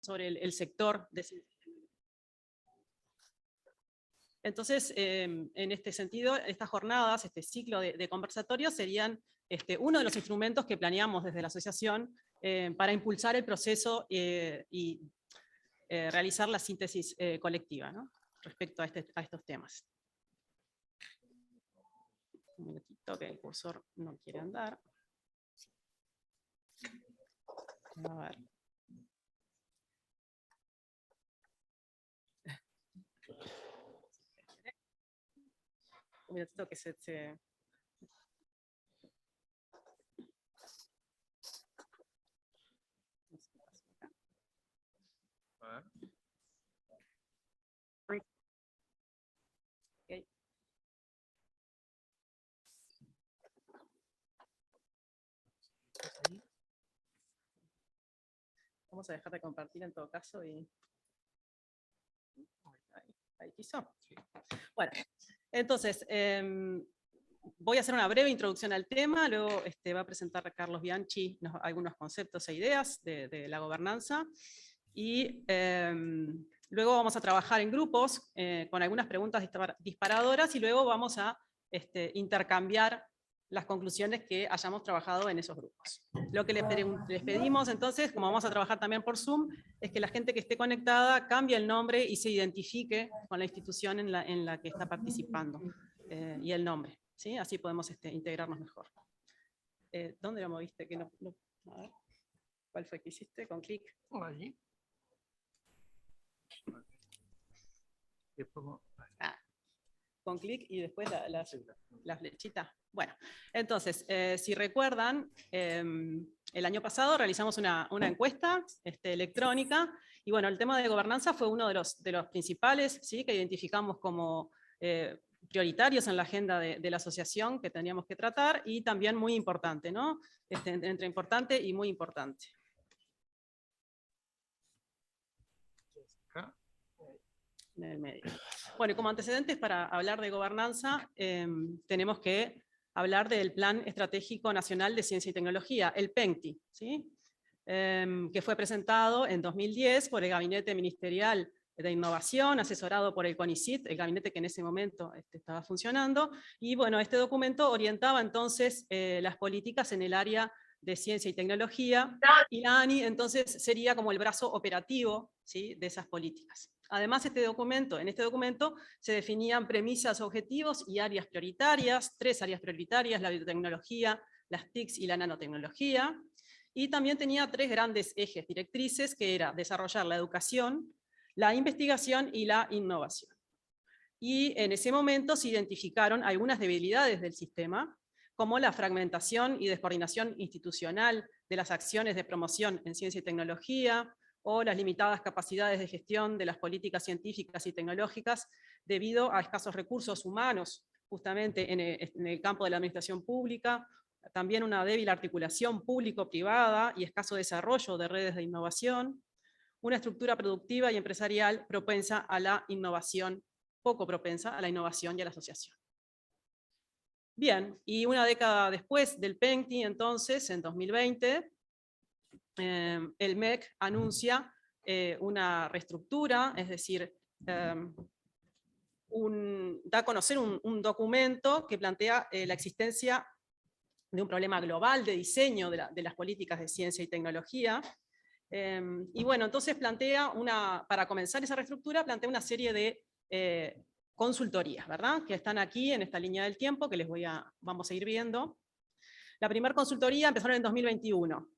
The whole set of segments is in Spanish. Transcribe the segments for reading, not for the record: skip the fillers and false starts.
sobre el sector de ciencia. Entonces, en este sentido, estas jornadas, este ciclo de conversatorios serían uno de los instrumentos que planeamos desde la asociación para impulsar el proceso y realizar la síntesis colectiva, ¿no? Respecto a estos temas. Un minutito que el cursor no quiere andar. A ver. Un minutito que se... Okay. Vamos a dejar de compartir en todo caso y... Ahí quiso. Bueno, entonces, voy a hacer una breve introducción al tema, luego va a presentar Carlos Bianchi algunos conceptos e ideas de la gobernanza, y luego vamos a trabajar en grupos con algunas preguntas disparadoras, y luego vamos a intercambiar las conclusiones que hayamos trabajado en esos grupos. Lo que les pedimos entonces, como vamos a trabajar también por Zoom, es que la gente que esté conectada cambie el nombre y se identifique con la institución en la que está participando, y el nombre, ¿sí? Así podemos integrarnos mejor. ¿Dónde lo moviste? Que no, a ver. ¿Cuál fue que hiciste? Con clic. Allí. Con clic y después las flechitas. Bueno, entonces, si recuerdan, el año pasado realizamos una encuesta electrónica, y bueno, el tema de gobernanza fue uno de los principales, ¿sí?, que identificamos como prioritarios en la agenda de la asociación que teníamos que tratar, y también muy importante, ¿no? Entre importante y muy importante. En el medio. Bueno, y como antecedentes para hablar de gobernanza, tenemos que hablar del Plan Estratégico Nacional de Ciencia y Tecnología, el PENCTI, ¿sí? Que fue presentado en 2010 por el Gabinete Ministerial de Innovación, asesorado por el CONICYT, el gabinete que en ese momento estaba funcionando, y bueno, este documento orientaba entonces las políticas en el área de ciencia y tecnología, y la ANI entonces sería como el brazo operativo, ¿sí?, de esas políticas. Además, en este documento se definían premisas, objetivos y áreas prioritarias, 3 áreas prioritarias: la biotecnología, las TICs y la nanotecnología, y también tenía 3 grandes ejes directrices, que era desarrollar la educación, la investigación y la innovación. Y en ese momento se identificaron algunas debilidades del sistema, como la fragmentación y descoordinación institucional de las acciones de promoción en ciencia y tecnología, o las limitadas capacidades de gestión de las políticas científicas y tecnológicas debido a escasos recursos humanos, justamente en el campo de la administración pública, también una débil articulación público-privada y escaso desarrollo de redes de innovación, una estructura productiva y empresarial propensa a la innovación, poco propensa a la innovación y a la asociación. Bien, y una década después del PENCTI, entonces, en 2020, el MEC anuncia una reestructura, es decir, da a conocer un documento que plantea la existencia de un problema global de diseño de las políticas de ciencia y tecnología. Y bueno, entonces plantea para comenzar esa reestructura, plantea una serie de consultorías, ¿verdad?, que están aquí en esta línea del tiempo, que vamos a ir viendo. La primera consultoría empezaron en 2021.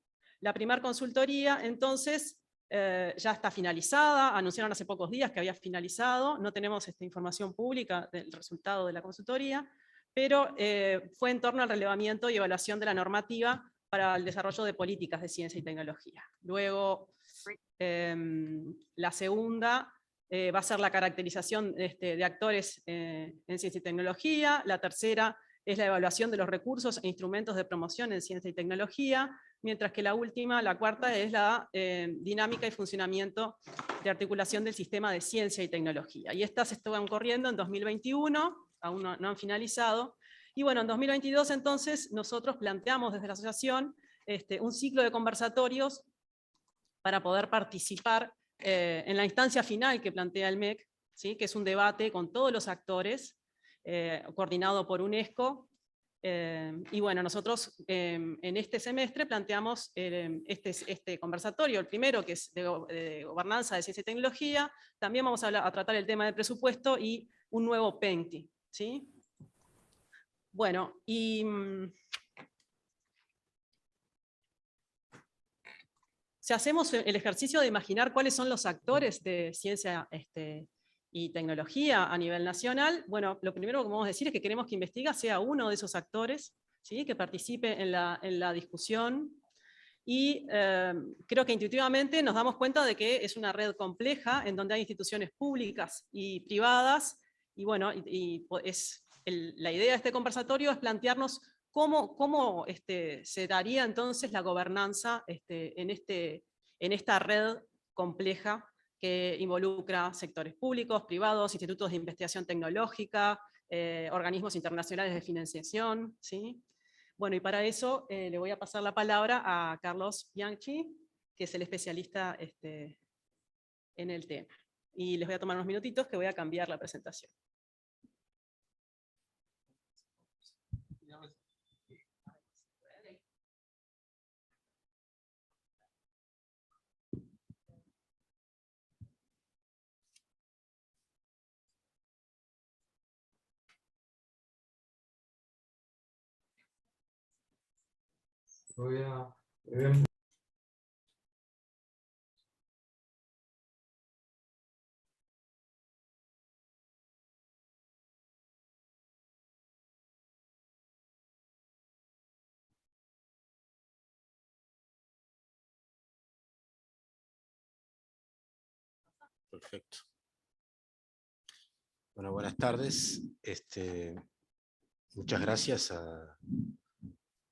La primera consultoría, entonces, ya está finalizada, anunciaron hace pocos días que había finalizado, no tenemos información pública del resultado de la consultoría, pero fue en torno al relevamiento y evaluación de la normativa para el desarrollo de políticas de ciencia y tecnología. Luego, la segunda va a ser la caracterización de actores en ciencia y tecnología. La tercera es la evaluación de los recursos e instrumentos de promoción en ciencia y tecnología, mientras que la última, la cuarta, es la dinámica y funcionamiento de articulación del sistema de ciencia y tecnología. Y estas estaban corriendo en 2021, aún no han finalizado, y bueno, en 2022 entonces nosotros planteamos desde la asociación un ciclo de conversatorios para poder participar en la instancia final que plantea el MEC, ¿sí? Que es un debate con todos los actores, coordinado por UNESCO. Y bueno, nosotros en este semestre planteamos este conversatorio, el primero que es de gobernanza de ciencia y tecnología. También vamos a tratar el tema del presupuesto y un nuevo PENCTI, ¿sí? Bueno, y si hacemos el ejercicio de imaginar cuáles son los actores de ciencia y tecnología a nivel nacional, bueno, lo primero que vamos a decir es que queremos que Investiga sea uno de esos actores, ¿sí? Que participe en la discusión. Y creo que intuitivamente nos damos cuenta de que es una red compleja en donde hay instituciones públicas y privadas. Y bueno, la idea de este conversatorio es plantearnos cómo se daría entonces la gobernanza en esta red compleja que involucra sectores públicos, privados, institutos de investigación tecnológica, organismos internacionales de financiación, ¿sí? Bueno, y para eso le voy a pasar la palabra a Carlos Bianchi, que es el especialista en el tema. Y les voy a tomar unos minutitos que voy a cambiar la presentación. Perfecto. Bueno, buenas tardes. Muchas gracias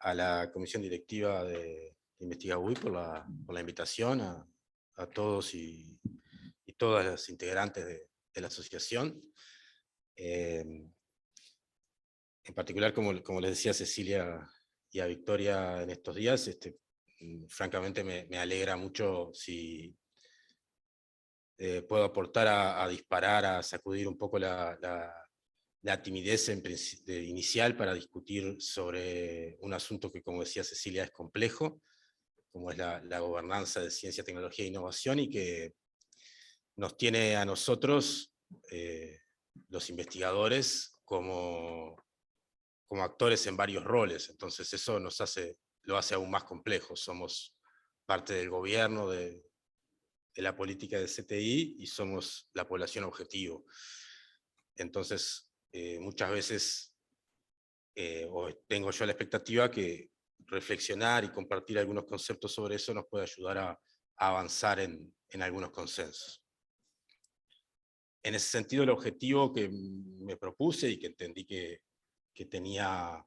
a la comisión directiva de Investiga UI por la invitación, a todos y todas las integrantes de la asociación. En particular, como les decía Cecilia y a Victoria en estos días, francamente me alegra mucho si puedo aportar a disparar, a sacudir un poco la timidez inicial para discutir sobre un asunto que, como decía Cecilia, es complejo, como es la gobernanza de ciencia, tecnología e innovación, y que nos tiene a nosotros, los investigadores, como actores en varios roles. Entonces eso lo hace aún más complejo. Somos parte del gobierno, de la política del CTI, y somos la población objetivo. Entonces, muchas veces tengo yo la expectativa que reflexionar y compartir algunos conceptos sobre eso nos puede ayudar a avanzar en algunos consensos. En ese sentido, el objetivo que me propuse y que entendí que tenía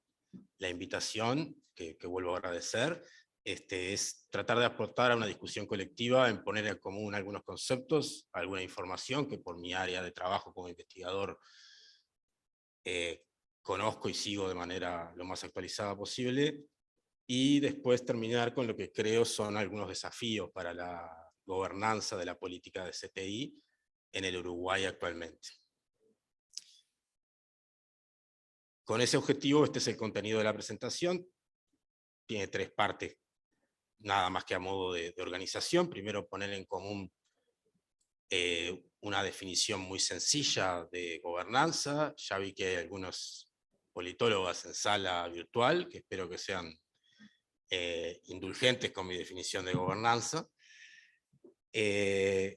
la invitación, que vuelvo a agradecer, es tratar de aportar a una discusión colectiva, en poner en común algunos conceptos, alguna información que por mi área de trabajo como investigador conozco y sigo de manera lo más actualizada posible, y después terminar con lo que creo son algunos desafíos para la gobernanza de la política de CTI en el Uruguay actualmente. Con ese objetivo, este es el contenido de la presentación. Tiene 3 partes, nada más que a modo de organización. Primero, poner en común una definición muy sencilla de gobernanza. Ya vi que hay algunos politólogas en sala virtual, que espero que sean indulgentes con mi definición de gobernanza.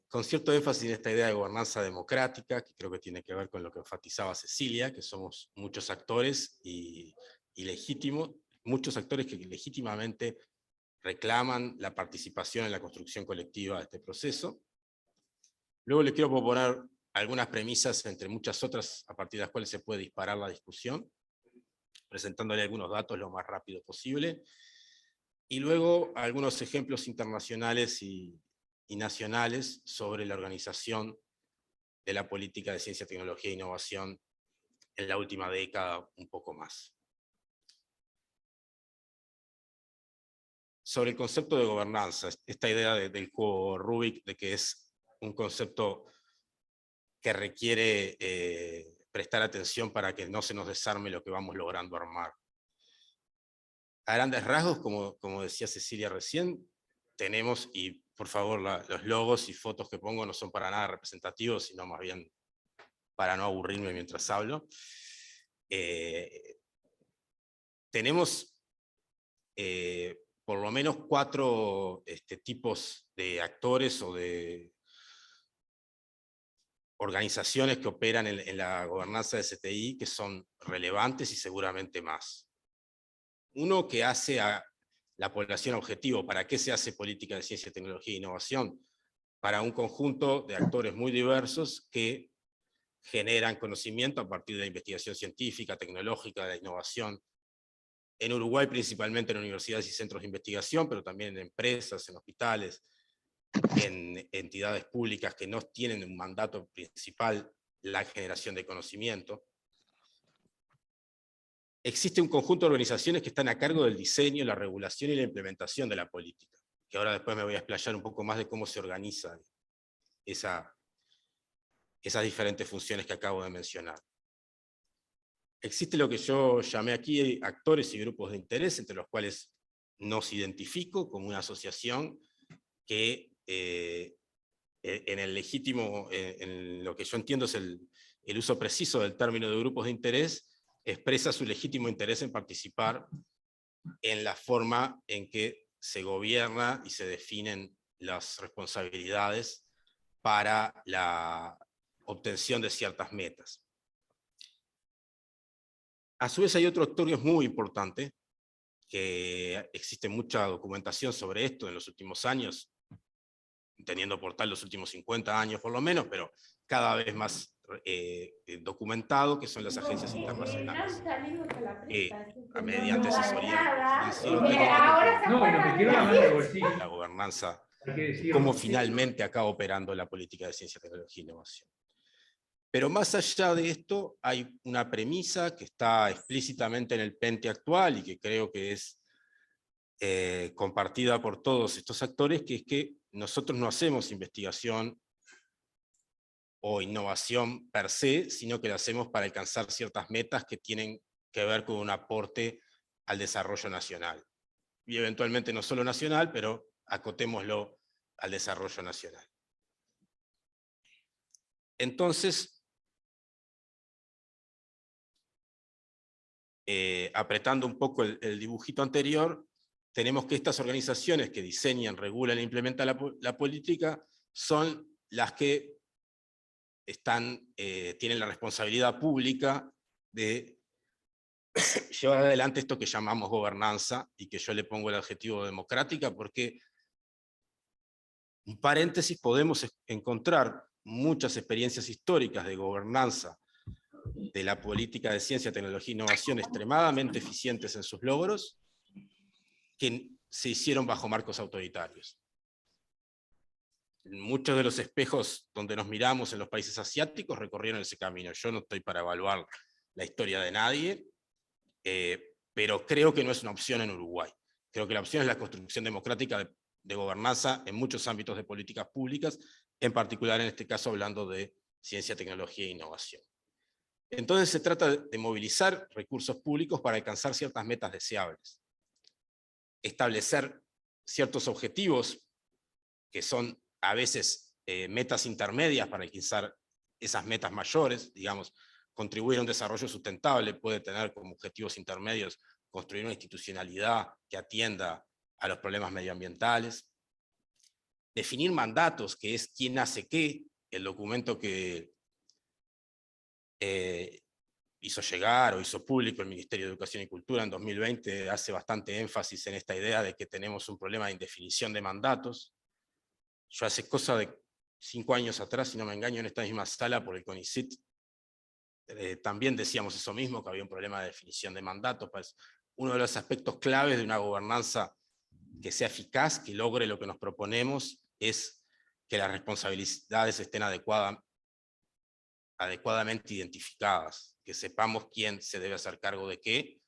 Con cierto énfasis en esta idea de gobernanza democrática, que creo que tiene que ver con lo que enfatizaba Cecilia, que somos muchos actores y legítimos, muchos actores que legítimamente reclaman la participación en la construcción colectiva de este proceso. Luego les quiero proponer algunas premisas, entre muchas otras, a partir de las cuales se puede disparar la discusión, presentándole algunos datos lo más rápido posible, y luego algunos ejemplos internacionales y nacionales sobre la organización de la política de ciencia, tecnología e innovación en la última década, un poco más. Sobre el concepto de gobernanza, esta idea del cubo Rubik, de que es un concepto que requiere prestar atención para que no se nos desarme lo que vamos logrando armar. A grandes rasgos, como decía Cecilia recién, tenemos, y por favor los logos y fotos que pongo no son para nada representativos, sino más bien para no aburrirme mientras hablo. Tenemos por lo menos 4 tipos de actores o de organizaciones que operan en la gobernanza de STI que son relevantes y seguramente más. Uno que hace a la población objetivo. ¿Para qué se hace política de ciencia, tecnología e innovación? Para un conjunto de actores muy diversos que generan conocimiento a partir de la investigación científica, tecnológica, de la innovación. En Uruguay principalmente en universidades y centros de investigación, pero también en empresas, en hospitales, en entidades públicas que no tienen un mandato principal, la generación de conocimiento. Existe un conjunto de organizaciones que están a cargo del diseño, la regulación y la implementación de la política, que ahora después me voy a explayar un poco más de cómo se organizan esas diferentes funciones que acabo de mencionar. Existe lo que yo llamé aquí actores y grupos de interés, entre los cuales nos identifico como una asociación que en el legítimo, en lo que yo entiendo es el uso preciso del término de grupos de interés, expresa su legítimo interés en participar en la forma en que se gobierna y se definen las responsabilidades para la obtención de ciertas metas. A su vez hay otro actor que es muy importante, que existe mucha documentación sobre esto en los últimos años, teniendo por tal los últimos 50 años por lo menos, pero cada vez más documentado, que son las agencias internacionales, que mediante asesoría financiero-técnica la gobernanza, cómo finalmente acaba operando la política de ciencia, tecnología e innovación. Pero más allá de esto, hay una premisa que está explícitamente en el PENTE actual y que creo que es compartida por todos estos actores, que es que nosotros no hacemos investigación o innovación per se, sino que la hacemos para alcanzar ciertas metas que tienen que ver con un aporte al desarrollo nacional. Y eventualmente no solo nacional, pero acotémoslo al desarrollo nacional. Entonces, apretando un poco el dibujito anterior, tenemos que estas organizaciones que diseñan, regulan e implementan la política son las que tienen la responsabilidad pública de llevar adelante esto que llamamos gobernanza, y que yo le pongo el adjetivo democrática, porque, en paréntesis, podemos encontrar muchas experiencias históricas de gobernanza de la política de ciencia, tecnología e innovación extremadamente eficientes en sus logros, que se hicieron bajo marcos autoritarios. Muchos de los espejos donde nos miramos en los países asiáticos recorrieron ese camino. Yo no estoy para evaluar la historia de nadie, pero creo que no es una opción en Uruguay. Creo que la opción es la construcción democrática de gobernanza en muchos ámbitos de políticas públicas, en particular en este caso hablando de ciencia, tecnología e innovación. Entonces se trata de movilizar recursos públicos para alcanzar ciertas metas deseables. Establecer ciertos objetivos que son a veces metas intermedias para alcanzar esas metas mayores, digamos, contribuir a un desarrollo sustentable puede tener como objetivos intermedios construir una institucionalidad que atienda a los problemas medioambientales, definir mandatos, que es quién hace qué. El documento que hizo llegar o hizo público el Ministerio de Educación y Cultura en 2020 hace bastante énfasis en esta idea de que tenemos un problema de indefinición de mandatos. Yo hace cosa de 5 años atrás, si no me engaño, en esta misma sala por el CONICYT, también decíamos eso mismo, que había un problema de definición de mandatos. Pues uno de los aspectos claves de una gobernanza que sea eficaz, que logre lo que nos proponemos, es que las responsabilidades estén adecuadamente identificadas, que sepamos quién se debe hacer cargo de qué,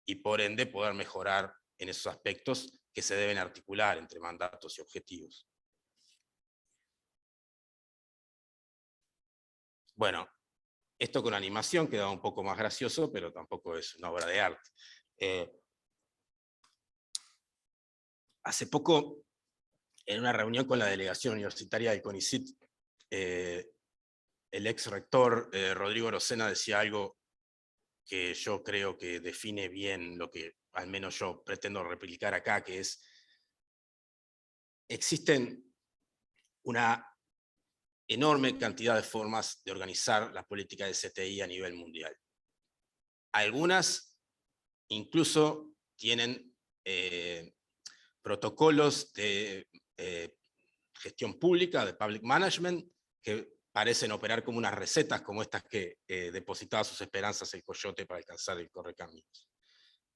y por ende poder mejorar en esos aspectos que se deben articular entre mandatos y objetivos. Bueno, esto con animación queda un poco más gracioso, pero tampoco es una obra de arte. Hace poco, en una reunión con la delegación universitaria del CONICYT, el ex rector Rodrigo Rosena decía algo que yo creo que define bien lo que al menos yo pretendo replicar acá, que es: existen una enorme cantidad de formas de organizar la política de CTI a nivel mundial. Algunas incluso tienen protocolos de gestión pública, de public management, que parecen operar como unas recetas como estas que depositaba sus esperanzas el Coyote para alcanzar el Correcaminos.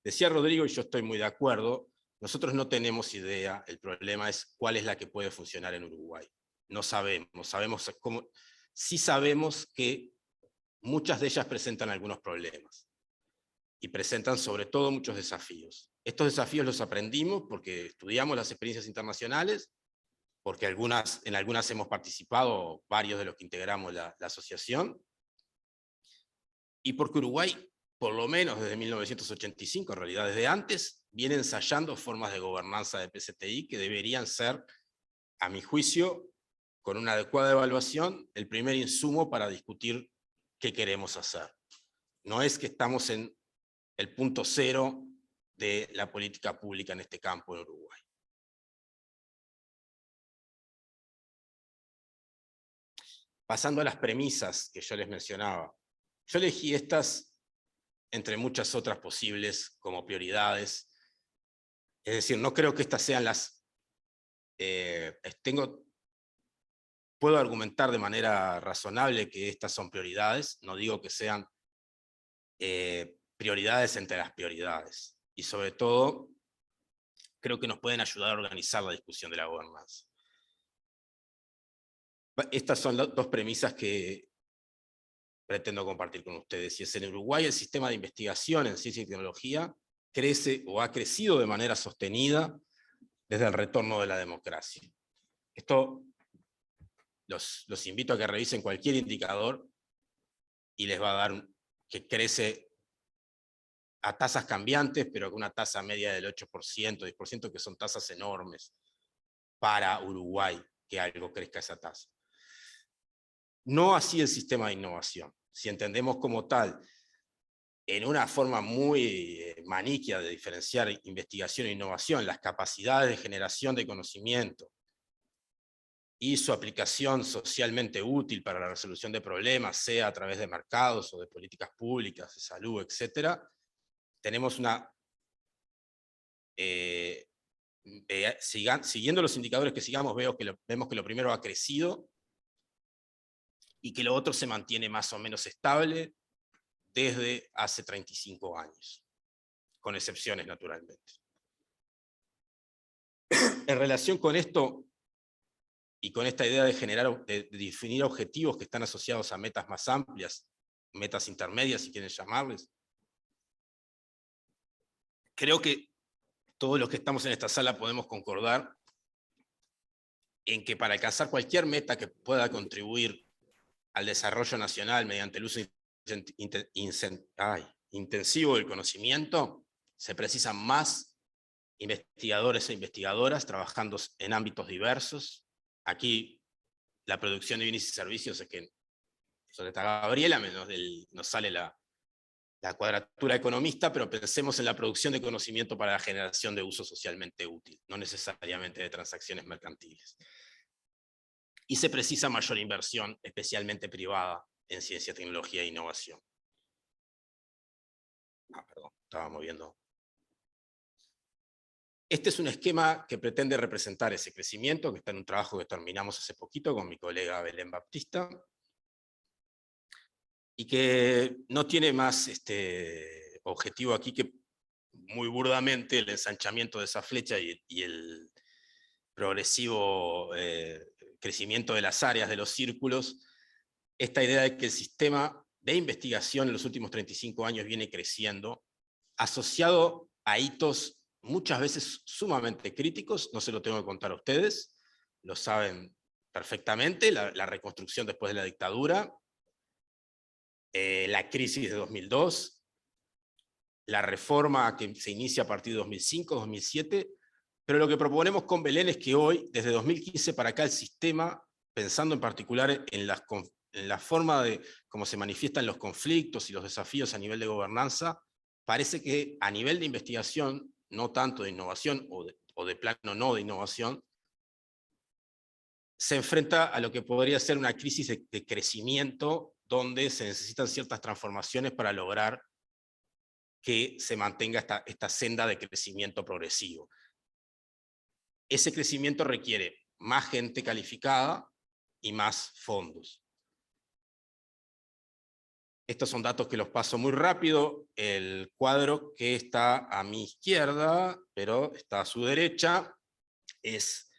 Decía Rodrigo, y yo estoy muy de acuerdo, nosotros no tenemos idea, el problema es cuál es la que puede funcionar en Uruguay. No sabemos cómo, sí sabemos que muchas de ellas presentan algunos problemas, y presentan sobre todo muchos desafíos. Estos desafíos los aprendimos porque estudiamos las experiencias internacionales, porque en algunas hemos participado, varios de los que integramos la asociación, y porque Uruguay, por lo menos desde 1985, en realidad desde antes, viene ensayando formas de gobernanza de PCTI que deberían ser, a mi juicio, con una adecuada evaluación, el primer insumo para discutir qué queremos hacer. No es que estamos en el punto cero de la política pública en este campo en Uruguay. Pasando a las premisas que yo les mencionaba, yo elegí estas entre muchas otras posibles como prioridades. Es decir, no creo que estas sean las... puedo argumentar de manera razonable que estas son prioridades, no digo que sean prioridades entre las prioridades. Y sobre todo, creo que nos pueden ayudar a organizar la discusión de la gobernanza. Estas son las dos premisas que pretendo compartir con ustedes. Y es: en Uruguay el sistema de investigación en ciencia y tecnología crece o ha crecido de manera sostenida desde el retorno de la democracia. Esto los invito a que revisen cualquier indicador y les va a dar que crece a tasas cambiantes, pero con una tasa media del 8%, 10%, que son tasas enormes para Uruguay, que algo crezca esa tasa. No así el sistema de innovación. Si entendemos como tal, en una forma muy maniquea de diferenciar investigación e innovación, las capacidades de generación de conocimiento y su aplicación socialmente útil para la resolución de problemas, sea a través de mercados o de políticas públicas, de salud, etc., tenemos una... siguiendo los indicadores que sigamos, vemos que lo primero ha crecido y que lo otro se mantiene más o menos estable desde hace 35 años, con excepciones naturalmente. En relación con esto, y con esta idea de definir objetivos que están asociados a metas más amplias, metas intermedias si quieren llamarles, creo que todos los que estamos en esta sala podemos concordar en que para alcanzar cualquier meta que pueda contribuir al desarrollo nacional mediante el uso intensivo del conocimiento, se precisan más investigadores e investigadoras trabajando en ámbitos diversos. Aquí la producción de bienes y servicios es que, sobre esta Gabriela, nos sale la cuadratura economista, pero pensemos en la producción de conocimiento para la generación de uso socialmente útil, no necesariamente de transacciones mercantiles. Y se precisa mayor inversión, especialmente privada, en ciencia, tecnología e innovación. Perdón, estaba moviendo. Este es un esquema que pretende representar ese crecimiento, que está en un trabajo que terminamos hace poquito con mi colega Belén Baptista, y que no tiene más objetivo aquí que muy burdamente el ensanchamiento de esa flecha y el progresivo crecimiento de las áreas de los círculos, esta idea de que el sistema de investigación en los últimos 35 años viene creciendo, asociado a hitos muchas veces sumamente críticos, no se lo tengo que contar a ustedes, lo saben perfectamente, la reconstrucción después de la dictadura, la crisis de 2002, la reforma que se inicia a partir de 2005, 2007, pero lo que proponemos con Belén es que hoy, desde 2015 para acá, el sistema, pensando en particular en la forma de cómo se manifiestan los conflictos y los desafíos a nivel de gobernanza, parece que a nivel de investigación, no tanto de innovación o de plano no de innovación, se enfrenta a lo que podría ser una crisis de crecimiento donde se necesitan ciertas transformaciones para lograr que se mantenga esta senda de crecimiento progresivo. Ese crecimiento requiere más gente calificada y más fondos. Estos son datos que los paso muy rápido. El cuadro que está a mi izquierda, pero está a su derecha, es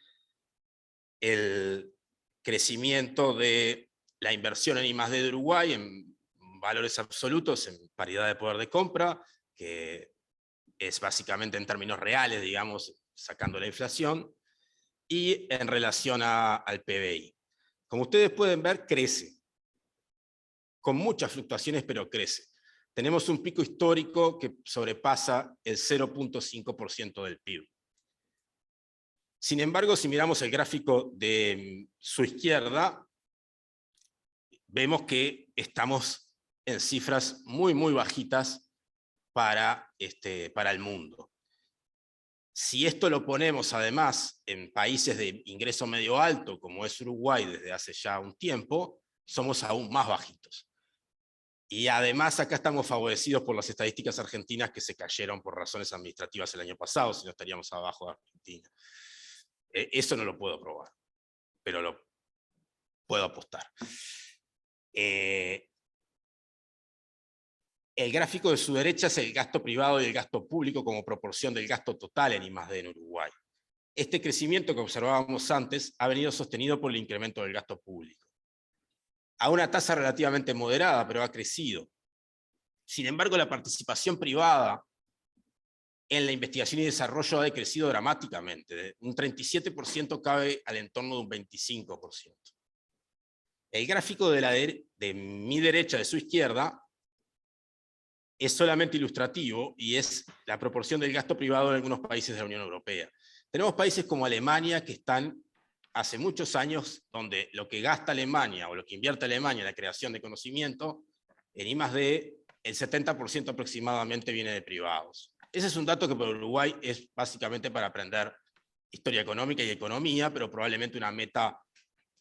el crecimiento de la inversión en I+D de Uruguay en valores absolutos, en paridad de poder de compra, que es básicamente en términos reales, digamos, sacando la inflación, y en relación al PBI. Como ustedes pueden ver, crece, con muchas fluctuaciones, pero crece. Tenemos un pico histórico que sobrepasa el 0.5% del PIB. Sin embargo, si miramos el gráfico de su izquierda, vemos que estamos en cifras muy, muy bajitas para el mundo. Si esto lo ponemos además en países de ingreso medio alto, como es Uruguay desde hace ya un tiempo, somos aún más bajitos. Y además acá estamos favorecidos por las estadísticas argentinas que se cayeron por razones administrativas el año pasado, si no estaríamos abajo de Argentina. Eso no lo puedo probar, pero lo puedo apostar. El gráfico de su derecha es el gasto privado y el gasto público como proporción del gasto total en I+D en Uruguay. Este crecimiento que observábamos antes ha venido sostenido por el incremento del gasto público. A una tasa relativamente moderada, pero ha crecido. Sin embargo, la participación privada en la investigación y desarrollo ha decrecido dramáticamente. Un 37% cabe al entorno de un 25%. El gráfico de mi derecha, de su izquierda, es solamente ilustrativo y es la proporción del gasto privado en algunos países de la Unión Europea. Tenemos países como Alemania que están hace muchos años donde lo que gasta Alemania o lo que invierte Alemania en la creación de conocimiento, en I+D, el 70% aproximadamente viene de privados. Ese es un dato que para Uruguay es básicamente para aprender historia económica y economía, pero probablemente una meta.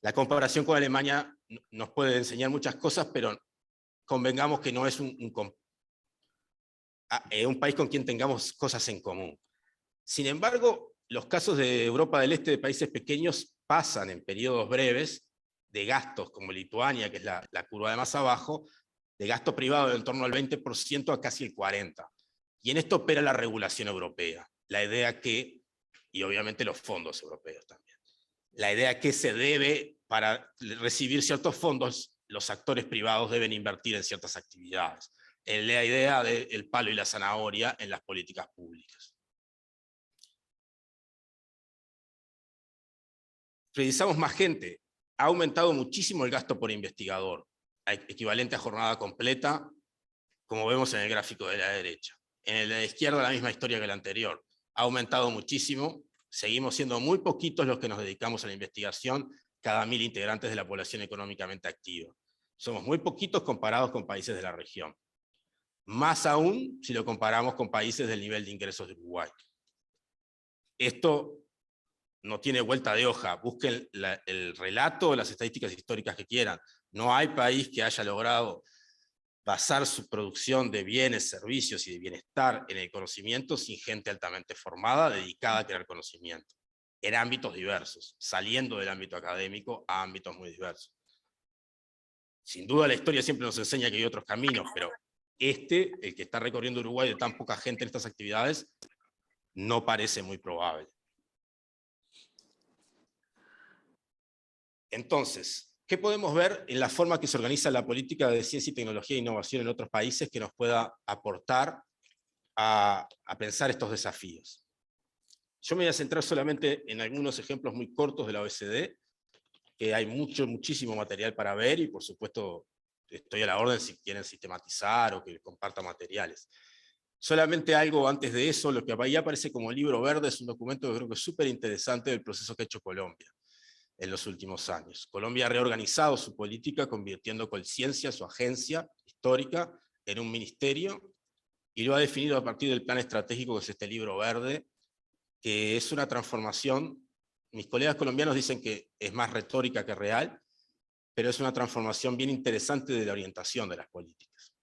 La comparación con Alemania nos puede enseñar muchas cosas, pero convengamos que no es un país con quien tengamos cosas en común. Sin embargo, los casos de Europa del Este, de países pequeños, pasan en periodos breves de gastos, como Lituania, que es la curva de más abajo, de gasto privado de en torno al 20% a casi el 40%. Y en esto opera la regulación europea. La idea que, y obviamente los fondos europeos también, la idea que se debe, para recibir ciertos fondos, los actores privados deben invertir en ciertas actividades. La idea del palo y la zanahoria en las políticas públicas. Precisamos más gente. Ha aumentado muchísimo el gasto por investigador, equivalente a jornada completa, como vemos en el gráfico de la derecha. En el de la izquierda la misma historia que la anterior. Ha aumentado muchísimo, seguimos siendo muy poquitos los que nos dedicamos a la investigación cada 1000 integrantes de la población económicamente activa. Somos muy poquitos comparados con países de la región. Más aún si lo comparamos con países del nivel de ingresos de Uruguay. Esto no tiene vuelta de hoja. Busquen el relato o las estadísticas históricas que quieran. No hay país que haya logrado basar su producción de bienes, servicios y de bienestar en el conocimiento sin gente altamente formada, dedicada a crear conocimiento, en ámbitos diversos, saliendo del ámbito académico a ámbitos muy diversos. Sin duda la historia siempre nos enseña que hay otros caminos, pero el que está recorriendo Uruguay de tan poca gente en estas actividades, no parece muy probable. Entonces, ¿qué podemos ver en la forma que se organiza la política de ciencia y tecnología e innovación en otros países que nos pueda aportar a pensar estos desafíos? Yo me voy a centrar solamente en algunos ejemplos muy cortos de la OECD, que hay muchísimo material para ver y por supuesto estoy a la orden si quieren sistematizar o que les comparta materiales. Solamente algo antes de eso, lo que ahí aparece como libro verde es un documento que creo que es súper interesante del proceso que ha hecho Colombia en los últimos años. Colombia ha reorganizado su política, convirtiendo Colciencia, su agencia histórica, en un ministerio, y lo ha definido a partir del plan estratégico, que es este libro verde, que es una transformación. Mis colegas colombianos dicen que es más retórica que real, pero es una transformación bien interesante de la orientación de las políticas.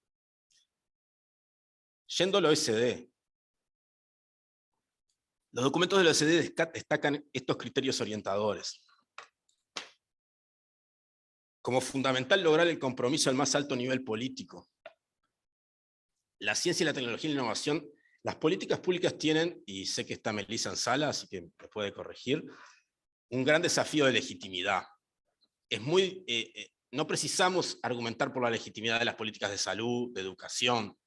Yendo al OECD, los documentos del OECD destacan estos criterios orientadores. Como fundamental lograr el compromiso al más alto nivel político. La ciencia y la tecnología y la innovación, las políticas públicas tienen, y sé que está Melissa en sala, así que me puede corregir, un gran desafío de legitimidad. No precisamos argumentar por la legitimidad de las políticas de salud, de educación,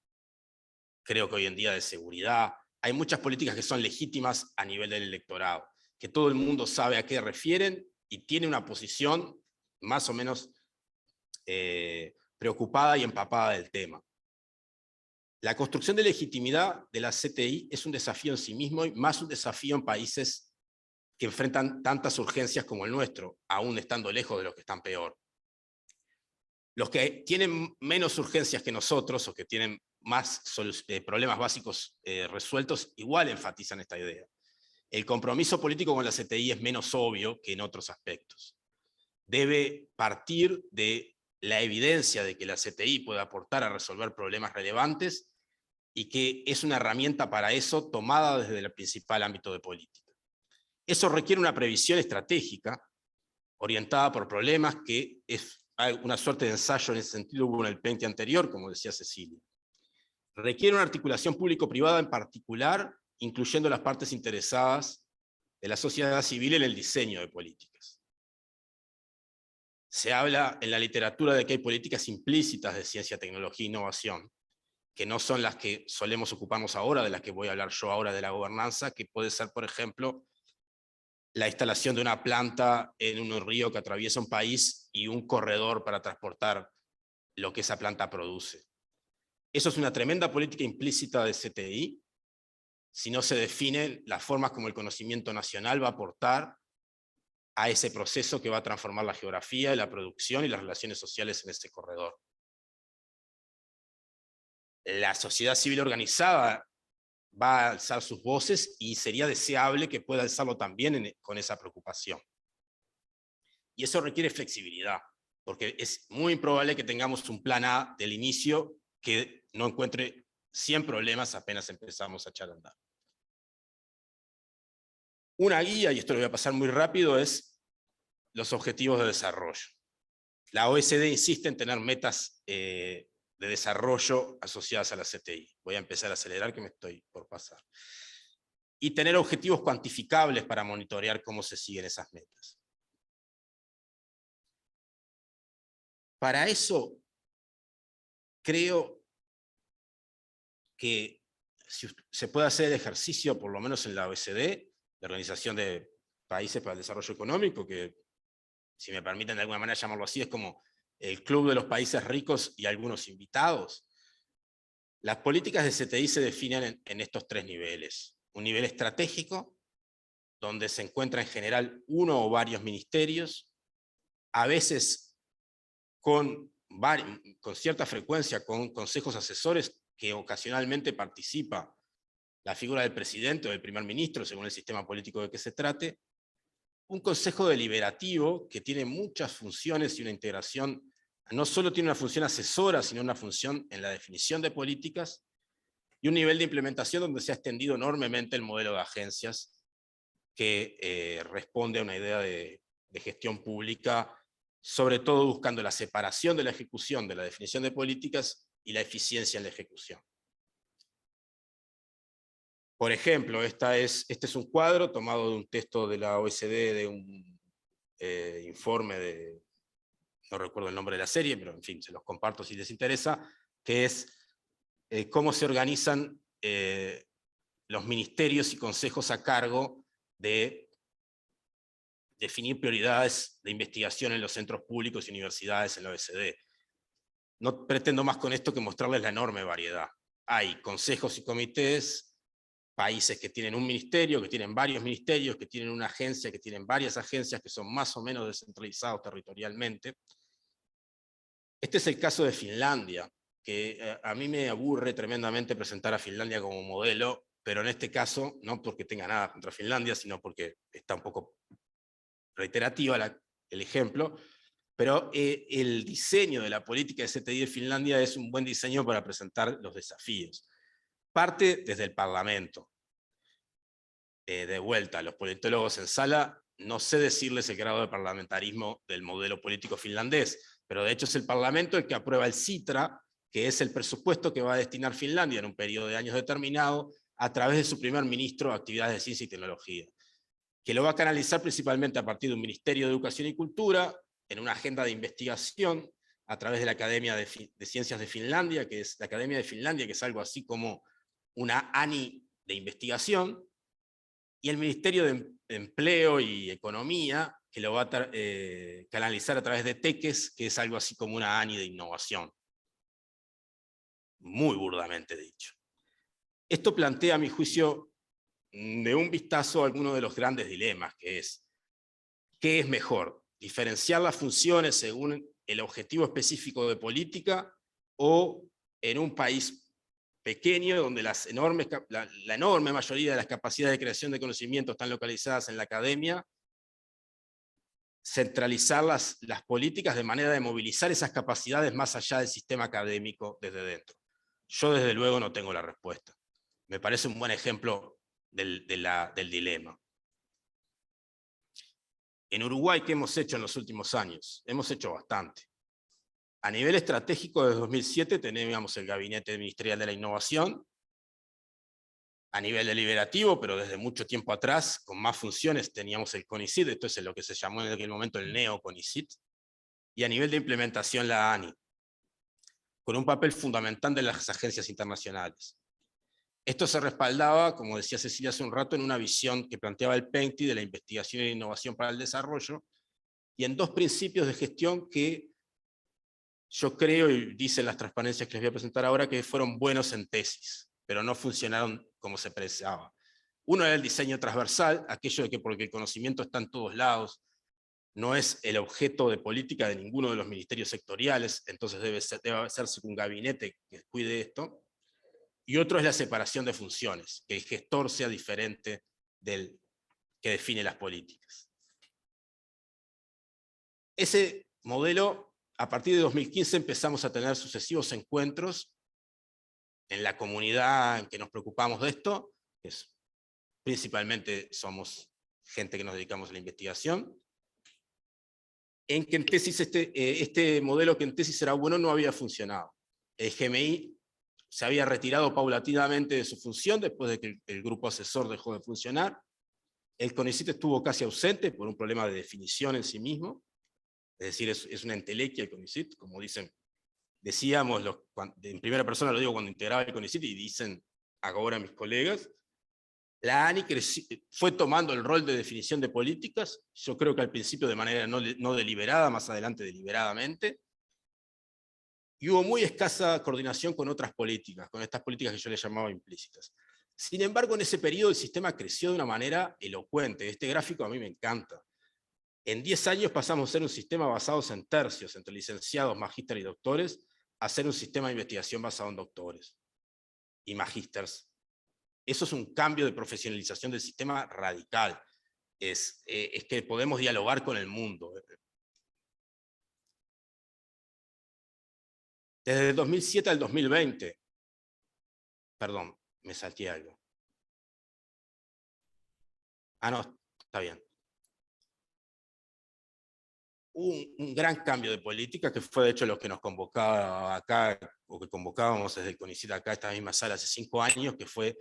creo que hoy en día de seguridad. Hay muchas políticas que son legítimas a nivel del electorado, que todo el mundo sabe a qué refieren y tiene una posición más o menos preocupada y empapada del tema. La construcción de legitimidad de la CTI es un desafío en sí mismo, y más un desafío en países que enfrentan tantas urgencias como el nuestro, aún estando lejos de los que están peor. Los que tienen menos urgencias que nosotros, o que tienen más problemas básicos resueltos, igual enfatizan esta idea. El compromiso político con la CTI es menos obvio que en otros aspectos. Debe partir de la evidencia de que la CTI puede aportar a resolver problemas relevantes y que es una herramienta para eso tomada desde el principal ámbito de política. Eso requiere una previsión estratégica orientada por problemas, que es una suerte de ensayo en ese sentido hubo en el PENTI anterior, como decía Cecilia. Requiere una articulación público-privada en particular, incluyendo las partes interesadas de la sociedad civil en el diseño de políticas. Se habla en la literatura de que hay políticas implícitas de ciencia, tecnología e innovación, que no son las que solemos ocuparnos ahora, de las que voy a hablar yo ahora de la gobernanza, que puede ser, por ejemplo, la instalación de una planta en un río que atraviesa un país y un corredor para transportar lo que esa planta produce. Eso es una tremenda política implícita de CTI, si no se definen las formas como el conocimiento nacional va a aportar a ese proceso que va a transformar la geografía, la producción y las relaciones sociales en ese corredor. La sociedad civil organizada va a alzar sus voces y sería deseable que pueda alzarlo también con esa preocupación. Y eso requiere flexibilidad, porque es muy improbable que tengamos un plan A del inicio que no encuentre 100 problemas apenas empezamos a echar a andar. Una guía, y esto lo voy a pasar muy rápido, es los objetivos de desarrollo. La OECD insiste en tener metas de desarrollo asociadas a la CTI. Voy a empezar a acelerar, que me estoy por pasar. Y tener objetivos cuantificables para monitorear cómo se siguen esas metas. Para eso, creo que si se puede hacer el ejercicio, por lo menos en la OECD, la Organización de Países para el Desarrollo Económico, que, si me permiten de alguna manera llamarlo así, es como el club de los países ricos y algunos invitados. Las políticas de CTI se definen en estos tres niveles. Un nivel estratégico, donde se encuentra en general uno o varios ministerios, a veces con cierta frecuencia con consejos asesores, que ocasionalmente participa la figura del presidente o del primer ministro, según el sistema político de que se trate. Un consejo deliberativo que tiene muchas funciones y una integración, no solo tiene una función asesora, sino una función en la definición de políticas, y un nivel de implementación donde se ha extendido enormemente el modelo de agencias, que responde a una idea de gestión pública, sobre todo buscando la separación de la ejecución de la definición de políticas y la eficiencia en la ejecución. Por ejemplo, este es un cuadro tomado de un texto de la OECD, de un informe de, no recuerdo el nombre de la serie, pero en fin, se los comparto si les interesa, que es cómo se organizan los ministerios y consejos a cargo de definir prioridades de investigación en los centros públicos y universidades en la OECD. no pretendo más con esto que mostrarles la enorme variedad. Hay consejos y comités, países que tienen un ministerio, que tienen varios ministerios, que tienen una agencia, que tienen varias agencias, que son más o menos descentralizados territorialmente. Este es el caso de Finlandia, que a mí me aburre tremendamente presentar a Finlandia como modelo, pero en este caso, no porque tenga nada contra Finlandia, sino porque está un poco reiterativa el ejemplo, pero el diseño de la política de CTI de Finlandia es un buen diseño para presentar los desafíos. Parte desde el Parlamento. De vuelta, los politólogos en sala, no sé decirles el grado de parlamentarismo del modelo político finlandés, pero de hecho es el Parlamento el que aprueba el Sitra, que es el presupuesto que va a destinar Finlandia en un periodo de años determinado a través de su primer ministro de Actividades de Ciencia y Tecnología, que lo va a canalizar principalmente a partir de un Ministerio de Educación y Cultura, en una agenda de investigación, a través de la Academia de Ciencias de Finlandia, que es la Academia de Finlandia, que es algo así como una ANI de investigación, y el Ministerio de Empleo y Economía, que lo va a canalizar a través de TECES, que es algo así como una ANI de innovación. Muy burdamente dicho. Esto plantea, a mi juicio, de un vistazo a alguno de los grandes dilemas, que es, ¿qué es mejor? ¿Diferenciar las funciones según el objetivo específico de política o en un país pequeño donde la enorme mayoría de las capacidades de creación de conocimiento están localizadas en la academia, centralizar las políticas de manera de movilizar esas capacidades más allá del sistema académico desde dentro? Yo desde luego no tengo la respuesta. Me parece un buen ejemplo del dilema. En Uruguay, ¿qué hemos hecho en los últimos años? Hemos hecho bastante. A nivel estratégico, desde 2007 teníamos el Gabinete Ministerial de la Innovación. A nivel deliberativo, pero desde mucho tiempo atrás, con más funciones, teníamos el CONICYT, esto es lo que se llamó en aquel momento el NEO-CONICYT. Y a nivel de implementación, la ANI, con un papel fundamental de las agencias internacionales. Esto se respaldaba, como decía Cecilia hace un rato, en una visión que planteaba el PENCTI de la investigación e innovación para el desarrollo, y en dos principios de gestión que yo creo, y dicen las transparencias que les voy a presentar ahora, que fueron buenos en tesis, pero no funcionaron como se pensaba. Uno era el diseño transversal, aquello de que porque el conocimiento está en todos lados, no es el objeto de política de ninguno de los ministerios sectoriales, entonces debe hacerse un gabinete que cuide esto. Y otro es la separación de funciones, que el gestor sea diferente del que define las políticas. Ese modelo, a partir de 2015 empezamos a tener sucesivos encuentros en la comunidad en que nos preocupamos de esto, que principalmente somos gente que nos dedicamos a la investigación, en que en tesis este modelo que en tesis era bueno no había funcionado. El GMI se había retirado paulatinamente de su función después de que el grupo asesor dejó de funcionar. El CONICYT estuvo casi ausente por un problema de definición en sí mismo, es decir, es una entelequia el CONICYT, como decíamos, en primera persona lo digo cuando integraba el CONICYT y dicen ahora mis colegas. La ANI fue tomando el rol de definición de políticas, yo creo que al principio de manera no deliberada, más adelante deliberadamente, y hubo muy escasa coordinación con otras políticas, con estas políticas que yo les llamaba implícitas. Sin embargo, en ese periodo el sistema creció de una manera elocuente. Este gráfico a mí me encanta. En 10 años pasamos a ser un sistema basado en tercios, entre licenciados, magísteres y doctores, a ser un sistema de investigación basado en doctores y magísteres. Eso es un cambio de profesionalización del sistema radical. Es que podemos dialogar con el mundo. Desde el 2007 al 2020, perdón, me salté algo. Ah, no, está bien. Un gran cambio de política que fue de hecho lo que nos convocaba acá, o que convocábamos desde el CONICYT acá, esta misma sala hace 5 años, que fue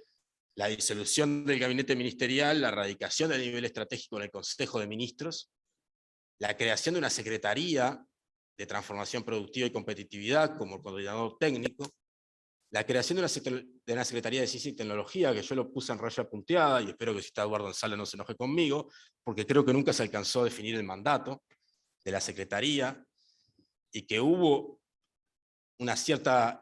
la disolución del gabinete ministerial, la radicación del nivel estratégico en el Consejo de Ministros, la creación de una secretaría de transformación productiva y competitividad como coordinador técnico, la creación de una Secretaría de Ciencia y Tecnología, que yo lo puse en raya punteada, y espero que si está Eduardo en sala no se enoje conmigo, porque creo que nunca se alcanzó a definir el mandato de la Secretaría, y que hubo una cierta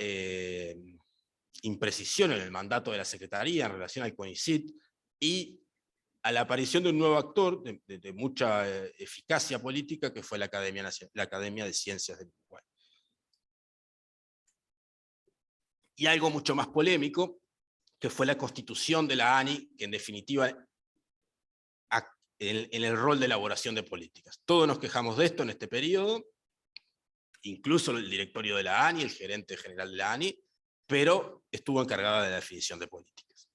imprecisión en el mandato de la Secretaría en relación al CONICYT y a la aparición de un nuevo actor de mucha eficacia política, que fue la Academia de Ciencias del Uruguay. Y algo mucho más polémico, que fue la constitución de la ANI, que en definitiva, en el rol de elaboración de políticas. Todos nos quejamos de esto en este periodo, incluso el directorio de la ANI, el gerente general de la ANI, pero estuvo encargada de la definición de políticas.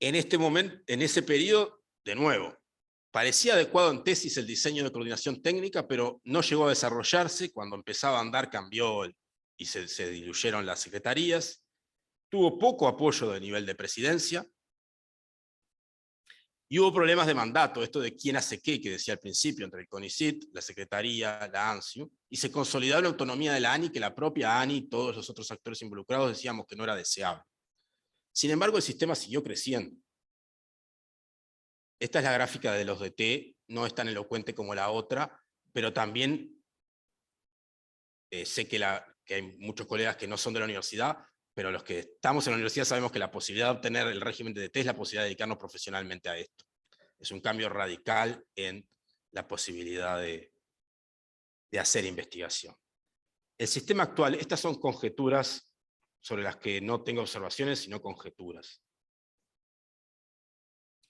En este momento, en ese periodo, de nuevo, parecía adecuado en tesis el diseño de coordinación técnica, pero no llegó a desarrollarse. Cuando empezaba a andar cambió y se diluyeron las secretarías. Tuvo poco apoyo de nivel de presidencia. Y hubo problemas de mandato, esto de quién hace qué, que decía al principio, entre el CONICYT, la Secretaría, la ANSIU, y se consolidó la autonomía de la ANI, que la propia ANI y todos los otros actores involucrados decíamos que no era deseable. Sin embargo, el sistema siguió creciendo. Esta es la gráfica de los DT, no es tan elocuente como la otra, pero también sé que hay muchos colegas que no son de la universidad, pero los que estamos en la universidad sabemos que la posibilidad de obtener el régimen de DT es la posibilidad de dedicarnos profesionalmente a esto. Es un cambio radical en la posibilidad de hacer investigación. El sistema actual, estas son conjeturas sobre las que no tengo observaciones, sino conjeturas.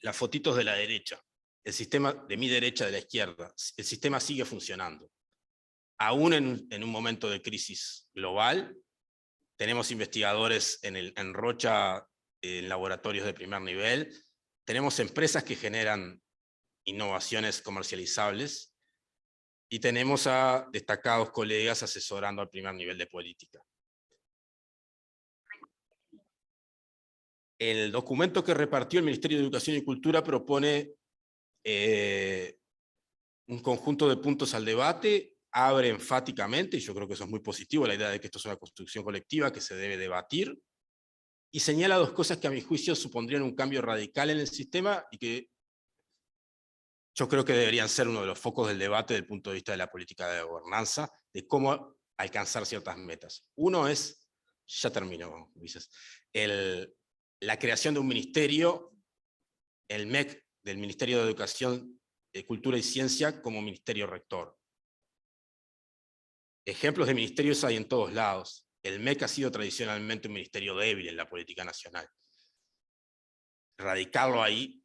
Las fotitos de la derecha, el sistema de mi derecha, de la izquierda, el sistema sigue funcionando. Aún en un momento de crisis global, tenemos investigadores en Rocha, en laboratorios de primer nivel, tenemos empresas que generan innovaciones comercializables, y tenemos a destacados colegas asesorando al primer nivel de política. El documento que repartió el Ministerio de Educación y Cultura propone un conjunto de puntos al debate, abre enfáticamente, y yo creo que eso es muy positivo, la idea de que esto es una construcción colectiva que se debe debatir, y señala dos cosas que a mi juicio supondrían un cambio radical en el sistema y que yo creo que deberían ser uno de los focos del debate desde el punto de vista de la política de gobernanza, de cómo alcanzar ciertas metas. Uno es, ya termino, Luis, la creación de un ministerio, el MEC del Ministerio de Educación, Cultura y Ciencia como ministerio rector. Ejemplos de ministerios hay en todos lados. El MEC ha sido tradicionalmente un ministerio débil en la política nacional. Radicarlo ahí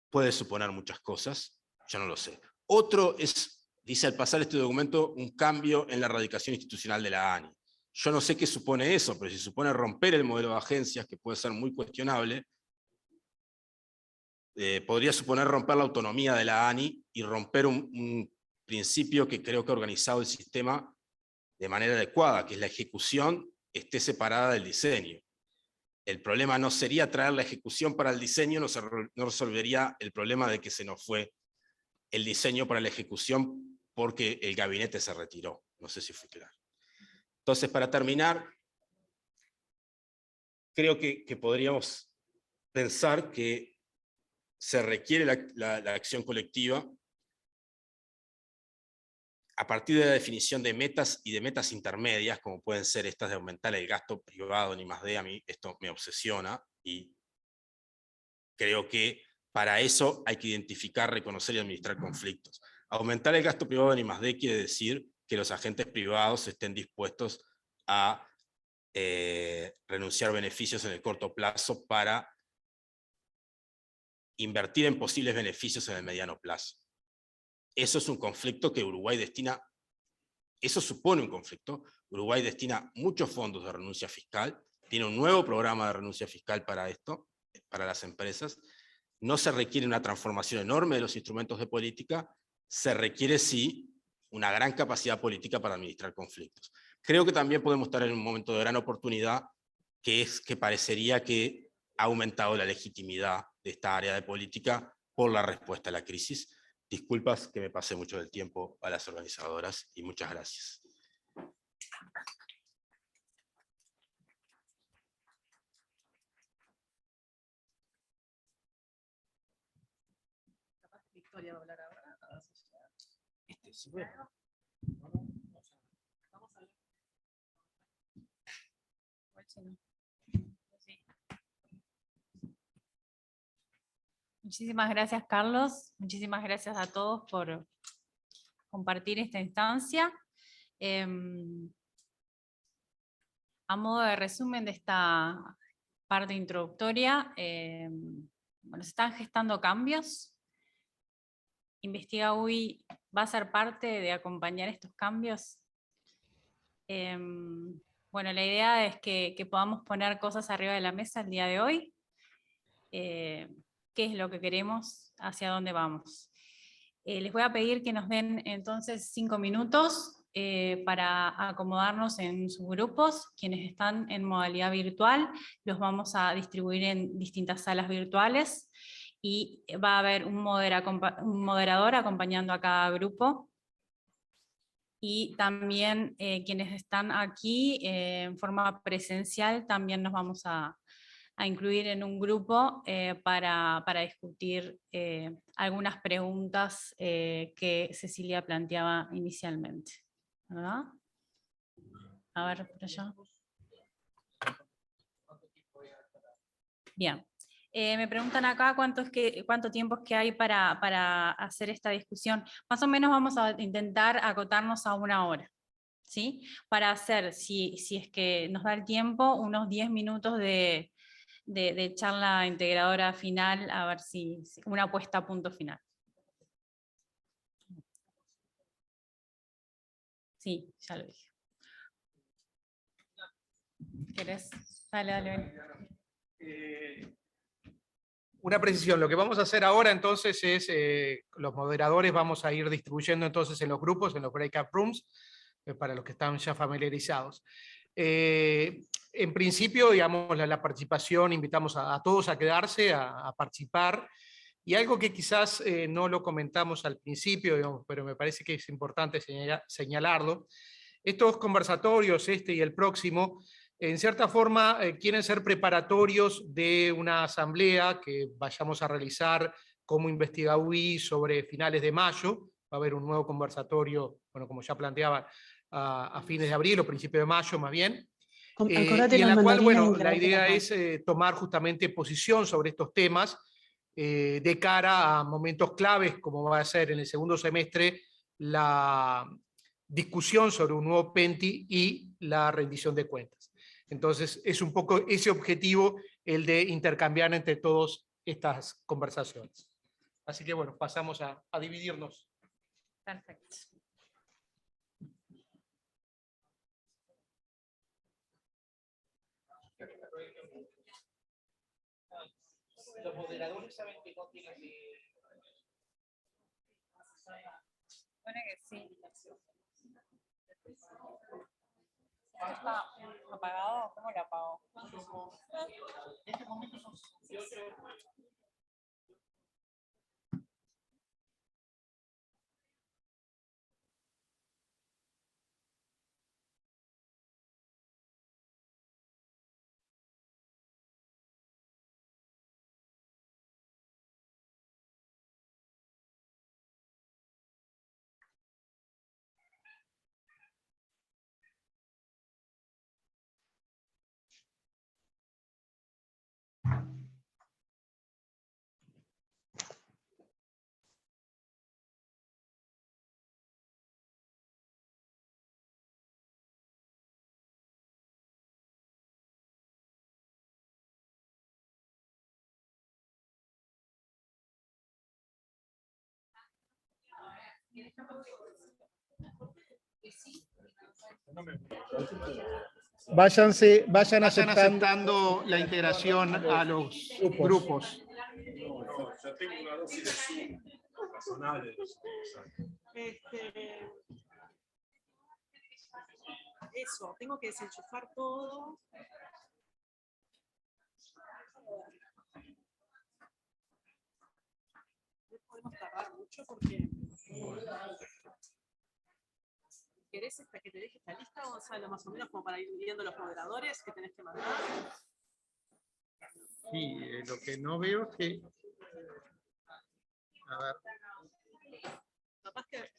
puede suponer muchas cosas, yo no lo sé. Otro es, dice al pasar este documento, un cambio en la radicación institucional de la ANI. Yo no sé qué supone eso, pero si supone romper el modelo de agencias, que puede ser muy cuestionable, podría suponer romper la autonomía de la ANI y romper un principio que creo que ha organizado el sistema de manera adecuada, que es la ejecución esté separada del diseño. El problema no sería traer la ejecución para el diseño, no resolvería el problema de que se nos fue el diseño para la ejecución porque el gabinete se retiró. No sé si fue claro. Entonces, para terminar, creo que podríamos pensar que se requiere la acción colectiva a partir de la definición de metas y de metas intermedias, como pueden ser estas de aumentar el gasto privado en I+D. A mí esto me obsesiona y creo que para eso hay que identificar, reconocer y administrar conflictos. Aumentar el gasto privado en I+D quiere decir que los agentes privados estén dispuestos a renunciar beneficios en el corto plazo para invertir en posibles beneficios en el mediano plazo. Eso es un conflicto que Uruguay destina, eso supone un conflicto. Uruguay destina muchos fondos de renuncia fiscal, tiene un nuevo programa de renuncia fiscal para esto, para las empresas. No se requiere una transformación enorme de los instrumentos de política, se requiere sí una gran capacidad política para administrar conflictos. Creo que también podemos estar en un momento de gran oportunidad, que es que parecería que ha aumentado la legitimidad de esta área de política por la respuesta a la crisis. Disculpas que me pasé mucho del tiempo a las organizadoras y muchas gracias. Victoria va a hablar ahora. si no. Sí. Muchísimas gracias, Carlos. Muchísimas gracias a todos por compartir esta instancia. A modo de resumen de esta parte introductoria, bueno, se están gestando cambios. Investiga UI va a ser parte de acompañar estos cambios. Bueno, la idea es que podamos poner cosas arriba de la mesa el día de hoy. ¿Qué es lo que queremos? ¿Hacia dónde vamos? Les voy a pedir que nos den entonces 5 minutos para acomodarnos en sus grupos. Quienes están en modalidad virtual los vamos a distribuir en distintas salas virtuales y va a haber un moderador acompañando a cada grupo. Y también quienes están aquí en forma presencial también nos vamos a incluir en un grupo para discutir algunas preguntas que Cecilia planteaba inicialmente. ¿Verdad? A ver, por allá. Bien. Me preguntan acá cuánto tiempo es que hay para hacer esta discusión. Más o menos vamos a intentar acotarnos a 1 hora, ¿sí? Para hacer, si es que nos da el tiempo, unos 10 minutos de charla integradora final, a ver si una puesta a punto final. Sí, ya lo dije. ¿Querés? Dale, ven. Una precisión, lo que vamos a hacer ahora entonces es, los moderadores vamos a ir distribuyendo entonces en los grupos, en los breakout rooms, para los que están ya familiarizados. En principio, digamos, la participación, invitamos a todos a quedarse, a participar, y algo que quizás no lo comentamos al principio, digamos, pero me parece que es importante señalarlo, estos conversatorios, este y el próximo, en cierta forma quieren ser preparatorios de una asamblea que vayamos a realizar como Investiga UI sobre finales de mayo. Va a haber un nuevo conversatorio, bueno, como ya planteaba, a fines de abril o principios de mayo más bien. Y en la cual, bueno, la idea es tomar justamente posición sobre estos temas de cara a momentos claves, como va a ser en el segundo semestre la discusión sobre un nuevo PENTI y la rendición de cuentas. Entonces, es un poco ese objetivo el de intercambiar entre todas estas conversaciones. Así que, bueno, pasamos a dividirnos. Perfecto. Los moderadores saben que no tienen que... Bueno que sí. ¿Está apagado? ¿Cómo lo apago? En este momento son 18. Vayan aceptando la integración a los grupos. No, ya tengo una dosis de Zoom razonable. Eso, tengo que desenchufar todo. No podemos tardar mucho porque... ¿Querés que te deje esta lista, Gonzalo, más o menos como para ir viendo los moderadores que tenés que mandar? Sí, lo que no veo es que... A ver. Capaz que...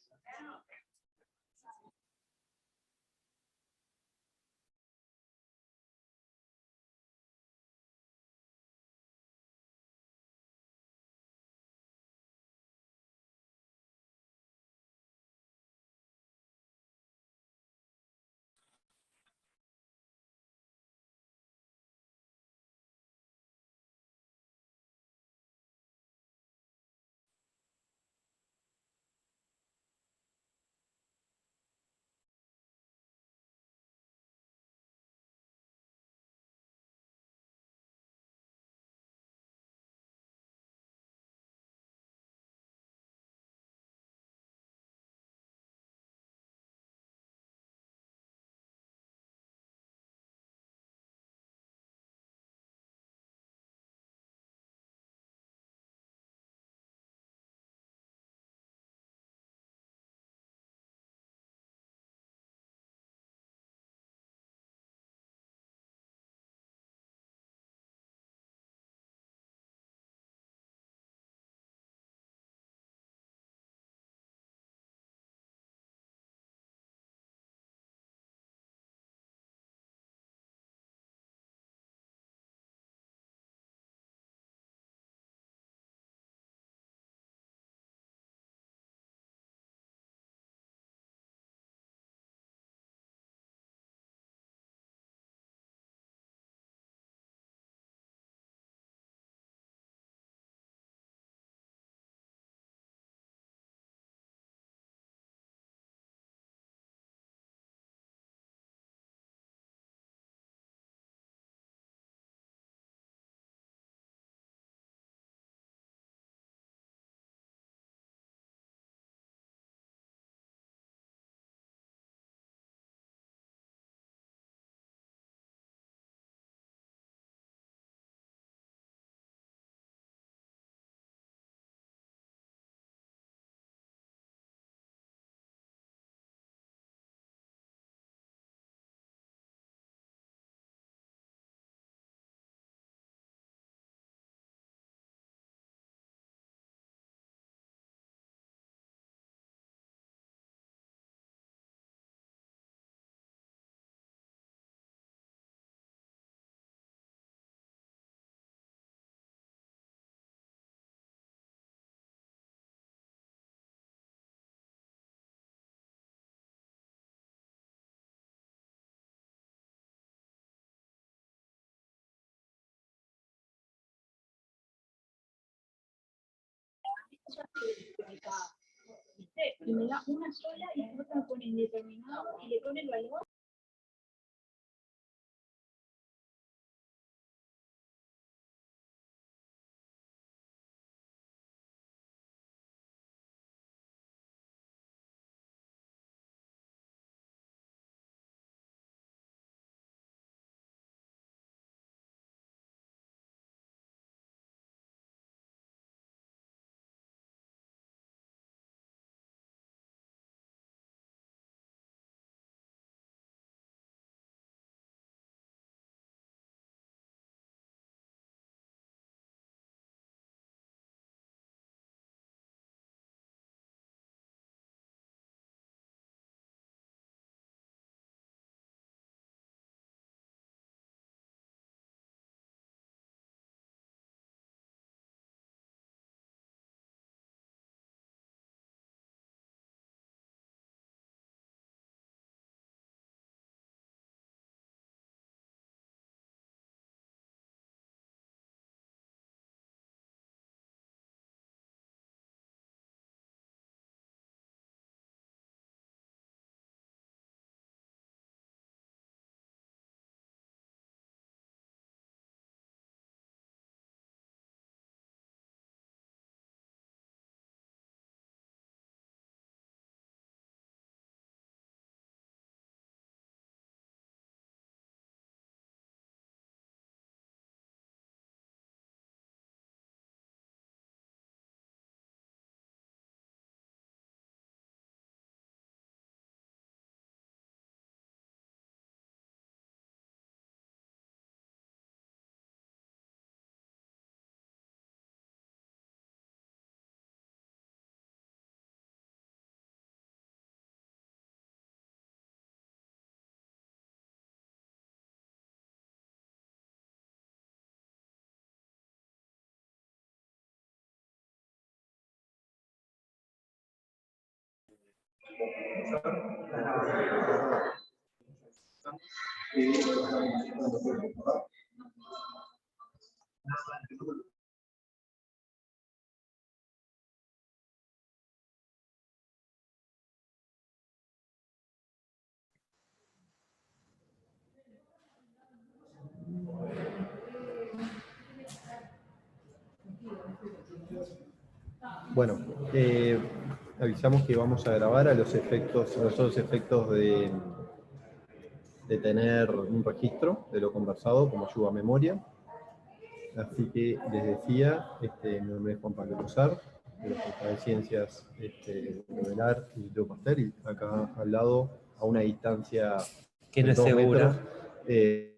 ¿viste? Y me da una sola y la otra pone indeterminado y le pone el valor. Bueno, avisamos que vamos a grabar a los otros efectos de tener un registro de lo conversado como ayuda a memoria. Así que les decía, mi nombre es Juan Pablo Luzar, de la Facultad de Ciencias Modelar y Instituto Pasteur, y acá al lado, a una distancia que no de es 2 segura. metros,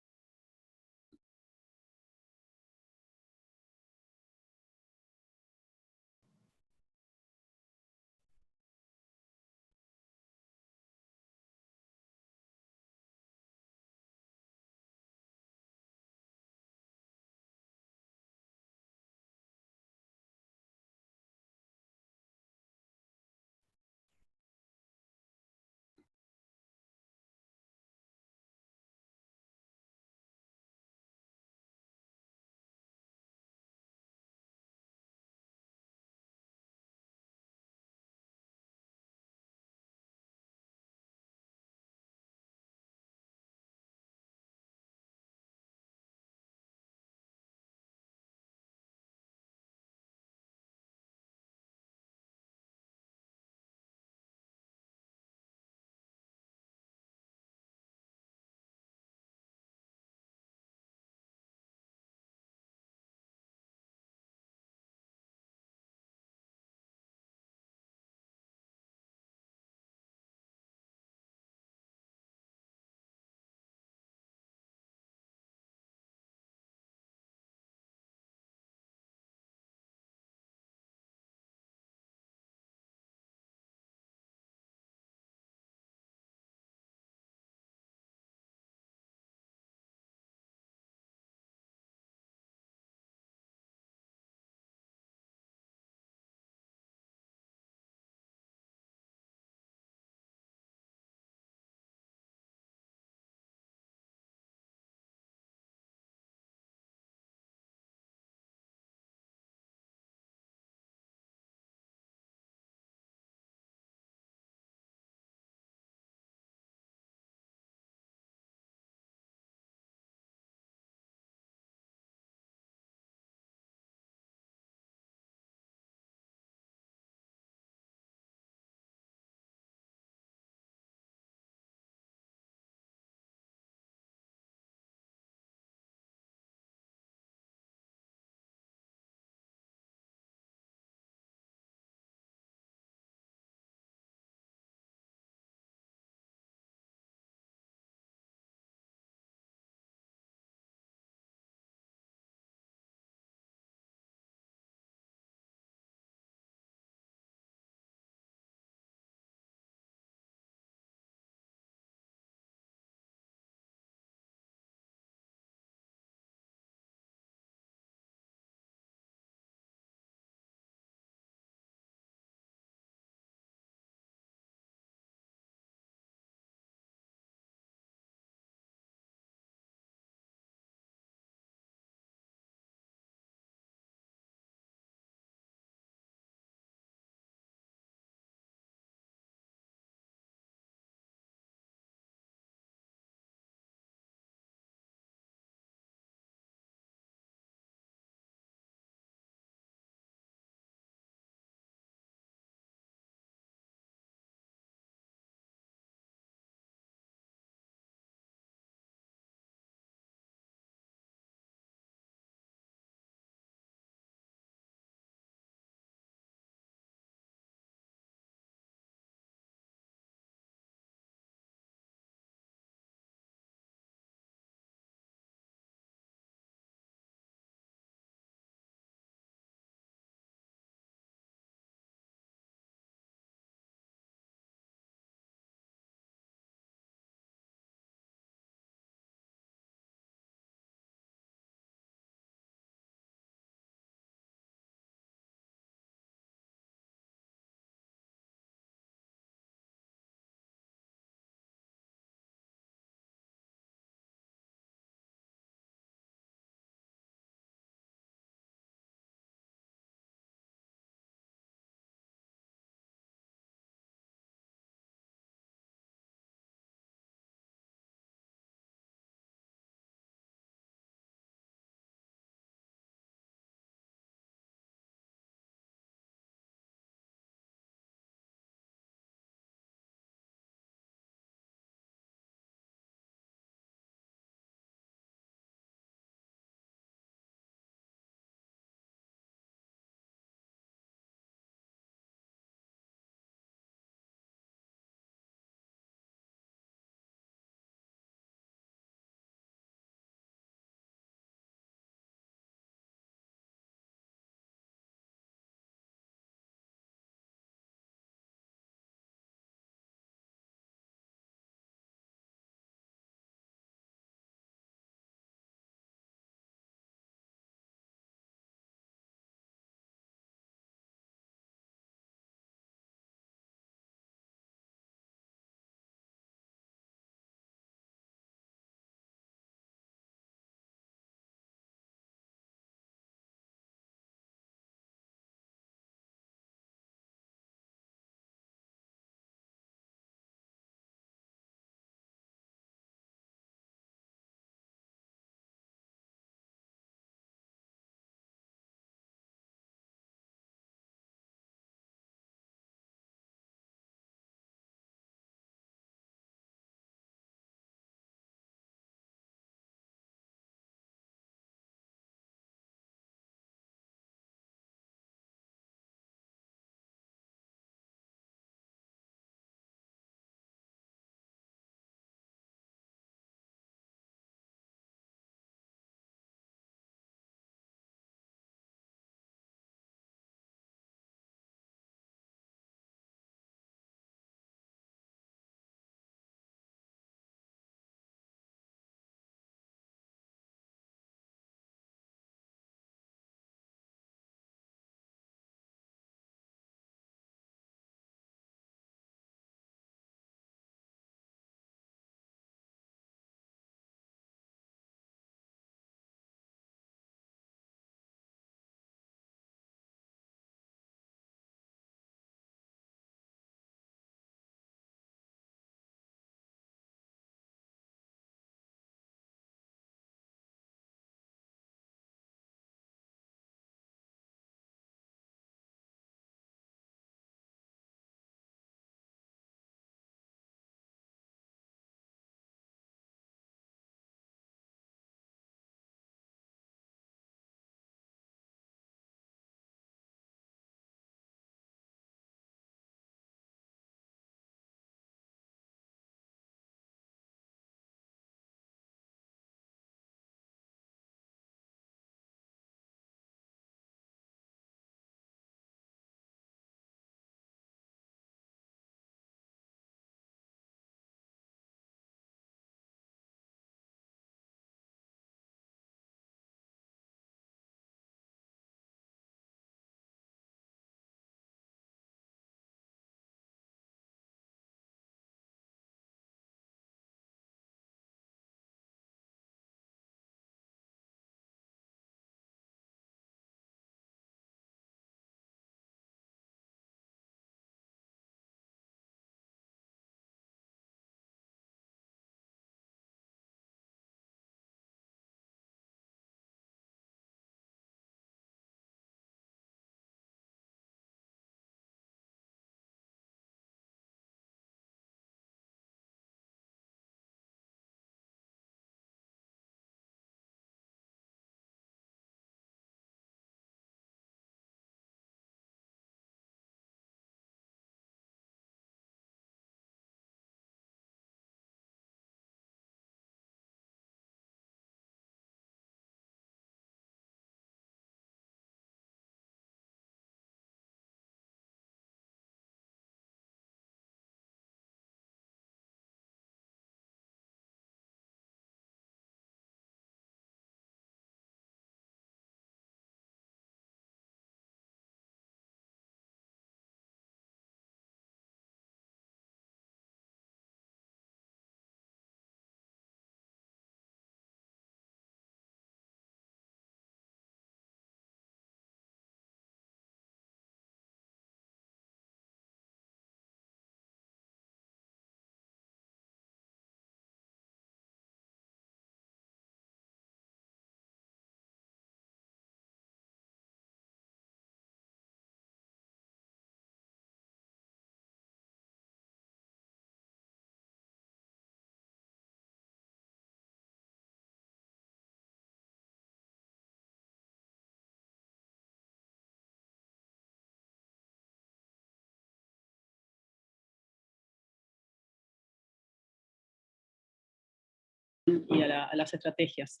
a las estrategias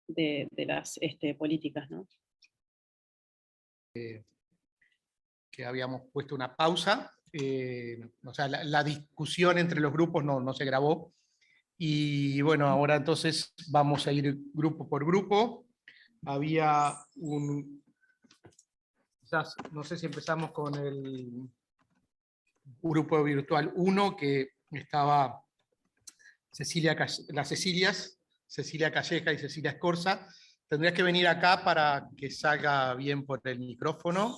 de las políticas, ¿no? Que habíamos puesto una pausa, o sea, la discusión entre los grupos no se grabó, y bueno, ahora entonces vamos a ir grupo por grupo. Había quizás, no sé si empezamos con el grupo virtual 1, que estaba Cecilia Calleja y Cecilia Escorza. Tendrías que venir acá para que salga bien por el micrófono.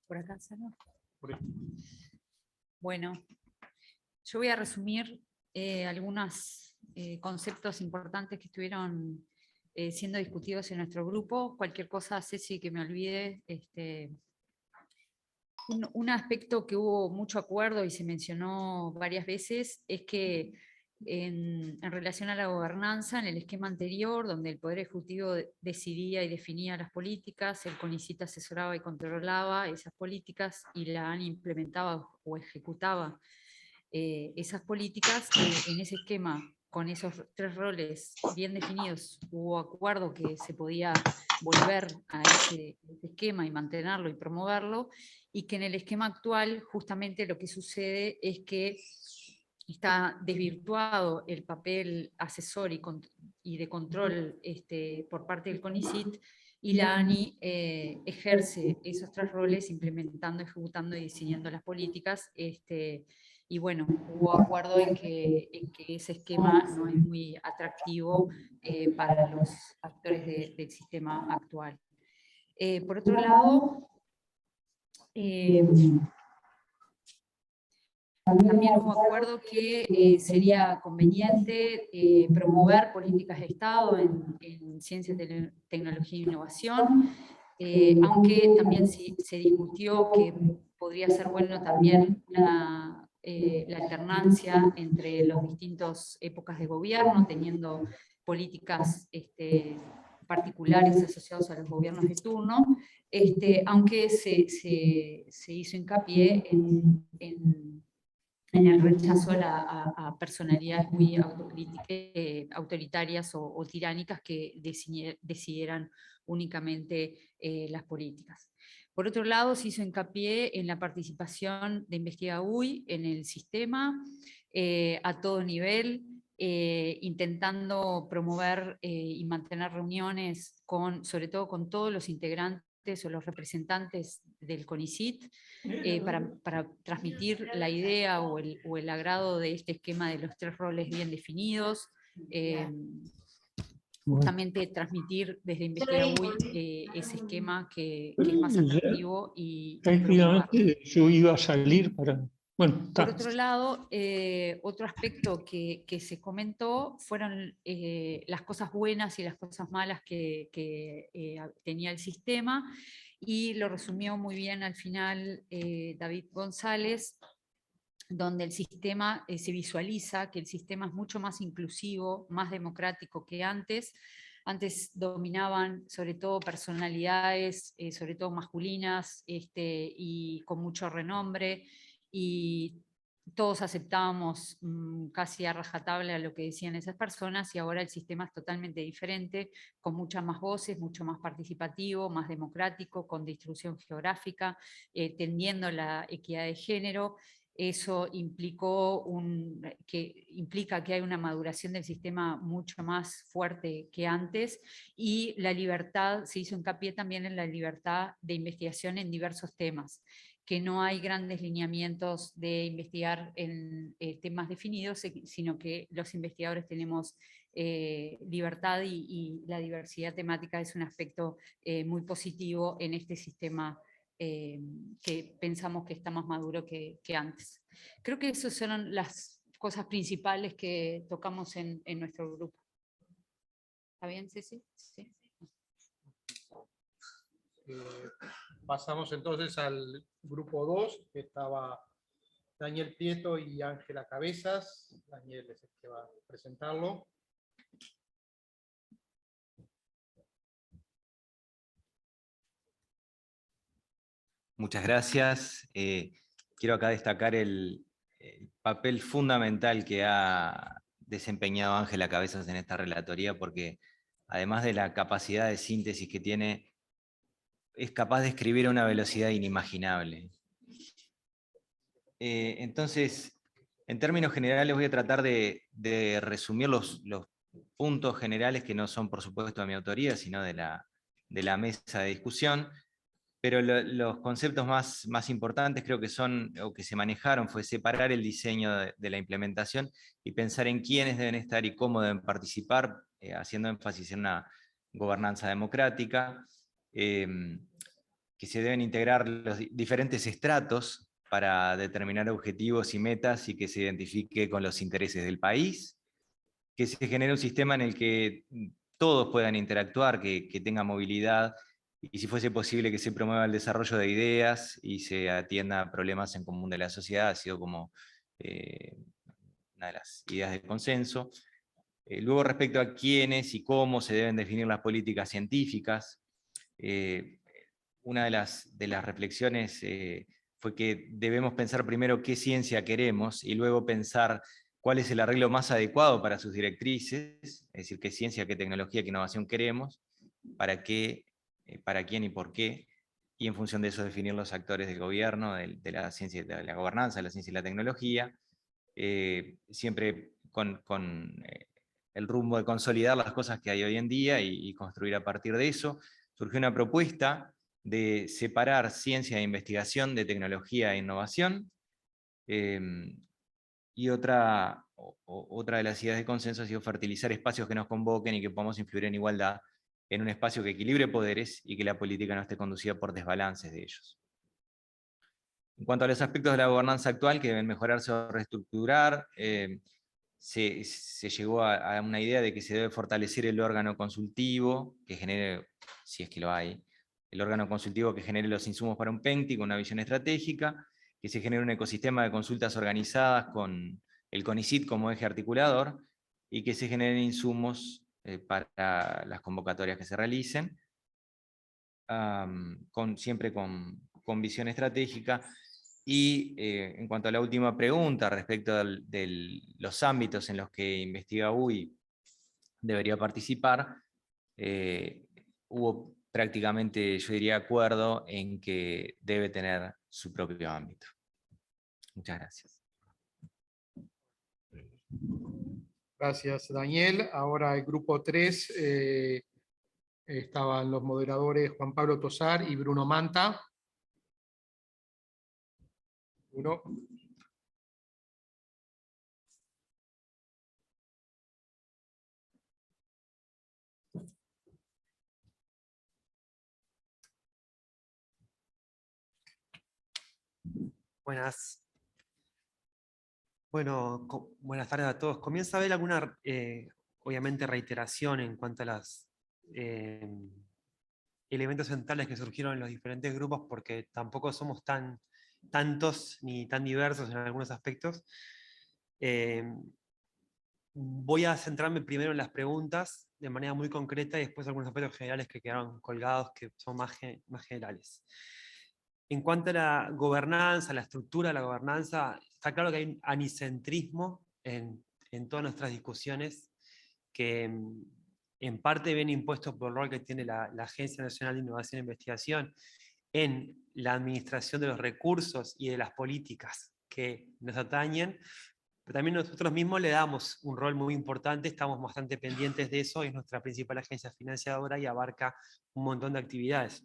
Por acá, Sara. Por ahí. Bueno, yo voy a resumir algunos conceptos importantes que estuvieron siendo discutidos en nuestro grupo. Cualquier cosa, Ceci, que me olvide. Un aspecto que hubo mucho acuerdo y se mencionó varias veces es que en relación a la gobernanza, en el esquema anterior, donde el Poder Ejecutivo decidía y definía las políticas, el CONICIT asesoraba y controlaba esas políticas y la ANI implementaba o ejecutaba esas políticas. En ese esquema, con esos 3 roles bien definidos, hubo acuerdo que se podía volver a ese esquema y mantenerlo y promoverlo, y que en el esquema actual justamente lo que sucede es que está desvirtuado el papel asesor y de control por parte del CONICIT, y la ANI ejerce esos 3 roles implementando, ejecutando y diseñando las políticas. Y bueno, hubo acuerdo en que ese esquema no es muy atractivo para los actores del sistema actual. Por otro lado, también hubo acuerdo que sería conveniente promover políticas de Estado en ciencia, tecnología e innovación, aunque también se discutió que podría ser bueno también la alternancia entre las distintas épocas de gobierno, teniendo políticas particulares asociadas a los gobiernos de turno, aunque se hizo hincapié en el rechazo a personalidades muy autoritarias o tiránicas que decidieran únicamente las políticas. Por otro lado, se hizo hincapié en la participación de InvestigaUY en el sistema a todo nivel, intentando promover y mantener reuniones sobre todo con todos los integrantes o los representantes del CONICIT, para transmitir la idea o el agrado de este esquema de los 3 roles bien definidos, justamente transmitir desde InvestigaUY ese esquema que es más atractivo y prácticamente yo iba a salir para... Bueno, por otro lado, otro aspecto que se comentó fueron las cosas buenas y las cosas malas que tenía el sistema, y lo resumió muy bien al final David González, donde el sistema se visualiza que el sistema es mucho más inclusivo, más democrático que antes. Antes dominaban sobre todo personalidades, sobre todo masculinas, y con mucho renombre, y todos aceptábamos casi a rajatabla lo que decían esas personas, y ahora el sistema es totalmente diferente, con muchas más voces, mucho más participativo, más democrático, con distribución geográfica, tendiendo a la equidad de género. Eso implica que hay una maduración del sistema mucho más fuerte que antes, y la libertad, se hizo hincapié también en la libertad de investigación en diversos temas, que no hay grandes lineamientos de investigar en temas definidos, sino que los investigadores tenemos libertad, y la diversidad temática es un aspecto muy positivo en este sistema que pensamos que está más maduro que antes. Creo que esas son las cosas principales que tocamos en nuestro grupo. ¿Está bien, Ceci? Sí. Pasamos entonces al grupo 2, que estaba Daniel Prieto y Ángela Cabezas. Daniel es el que va a presentarlo. Muchas gracias. Quiero acá destacar el papel fundamental que ha desempeñado Ángela Cabezas en esta relatoría, porque además de la capacidad de síntesis que tiene, es capaz de escribir a una velocidad inimaginable. Entonces, en términos generales voy a tratar de resumir los puntos generales que no son, por supuesto, de mi autoría, sino de la mesa de discusión. Pero los conceptos más importantes creo que son, o que se manejaron, fue separar el diseño de la implementación y pensar en quiénes deben estar y cómo deben participar, haciendo énfasis en una gobernanza democrática, que se deben integrar los diferentes estratos para determinar objetivos y metas y que se identifique con los intereses del país, que se genere un sistema en el que todos puedan interactuar, que tenga movilidad, y si fuese posible que se promueva el desarrollo de ideas y se atienda a problemas en común de la sociedad, ha sido como una de las ideas de consenso. Luego, respecto a quiénes y cómo se deben definir las políticas científicas, una de las reflexiones fue que debemos pensar primero qué ciencia queremos y luego pensar cuál es el arreglo más adecuado para sus directrices, es decir, qué ciencia, qué tecnología, qué innovación queremos, para qué, para quién y por qué, y en función de eso definir los actores del gobierno, de la ciencia, de la gobernanza, de la ciencia y la tecnología, siempre con el rumbo de consolidar las cosas que hay hoy en día y construir a partir de eso. Surgió una propuesta de separar ciencia e investigación de tecnología e innovación, y otra de las ideas de consenso ha sido fertilizar espacios que nos convoquen y que podamos influir en igualdad en un espacio que equilibre poderes y que la política no esté conducida por desbalances de ellos. En cuanto a los aspectos de la gobernanza actual que deben mejorarse o reestructurar, se llegó a una idea de que se debe fortalecer el órgano consultivo, que genere, si es que lo hay, el órgano consultivo que genere los insumos para un PENCTI con una visión estratégica, que se genere un ecosistema de consultas organizadas con el CONICIT como eje articulador, y que se generen insumos para las convocatorias que se realicen, siempre con visión estratégica. Y en cuanto a la última pregunta respecto de los ámbitos en los que Investiga UI debería participar, hubo prácticamente, yo diría, acuerdo en que debe tener su propio ámbito. Muchas gracias. Gracias, Daniel. Ahora el grupo 3, estaban los moderadores Juan Pablo Tosar y Bruno Manta. Bruno. Buenas. Bueno, buenas tardes a todos. Comienza a haber alguna, obviamente, reiteración en cuanto a los elementos centrales que surgieron en los diferentes grupos, porque tampoco somos tantos ni tan diversos en algunos aspectos. Voy a centrarme primero en las preguntas de manera muy concreta y después algunos aspectos generales que quedaron colgados, que son más generales. En cuanto a la gobernanza, la estructura de la gobernanza, está claro que hay un anicentrismo en todas nuestras discusiones, que en parte viene impuesto por el rol que tiene la Agencia Nacional de Innovación e Investigación en la administración de los recursos y de las políticas que nos atañen, pero también nosotros mismos le damos un rol muy importante, estamos bastante pendientes de eso, es nuestra principal agencia financiadora y abarca un montón de actividades.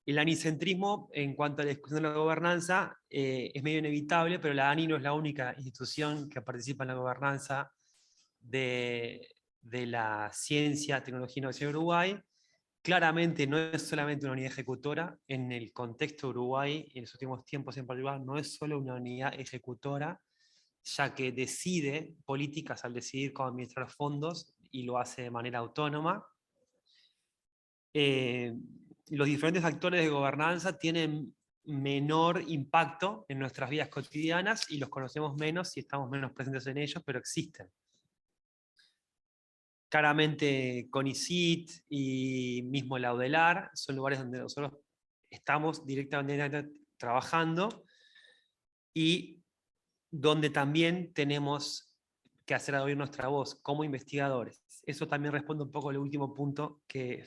El anicentrismo, en cuanto a la discusión de la gobernanza, es medio inevitable, pero la ANI no es la única institución que participa en la gobernanza de la ciencia, tecnología e innovación en Uruguay. Claramente no es solamente una unidad ejecutora, en el contexto de Uruguay, en los últimos tiempos en particular, no es solo una unidad ejecutora, ya que decide políticas al decidir cómo administrar fondos, y lo hace de manera autónoma. Los diferentes actores de gobernanza tienen menor impacto en nuestras vidas cotidianas y los conocemos menos y estamos menos presentes en ellos, pero existen. Claramente CONICIT y mismo la UDELAR son lugares donde nosotros estamos directamente trabajando y donde también tenemos que hacer oír nuestra voz como investigadores. Eso también responde un poco al último punto que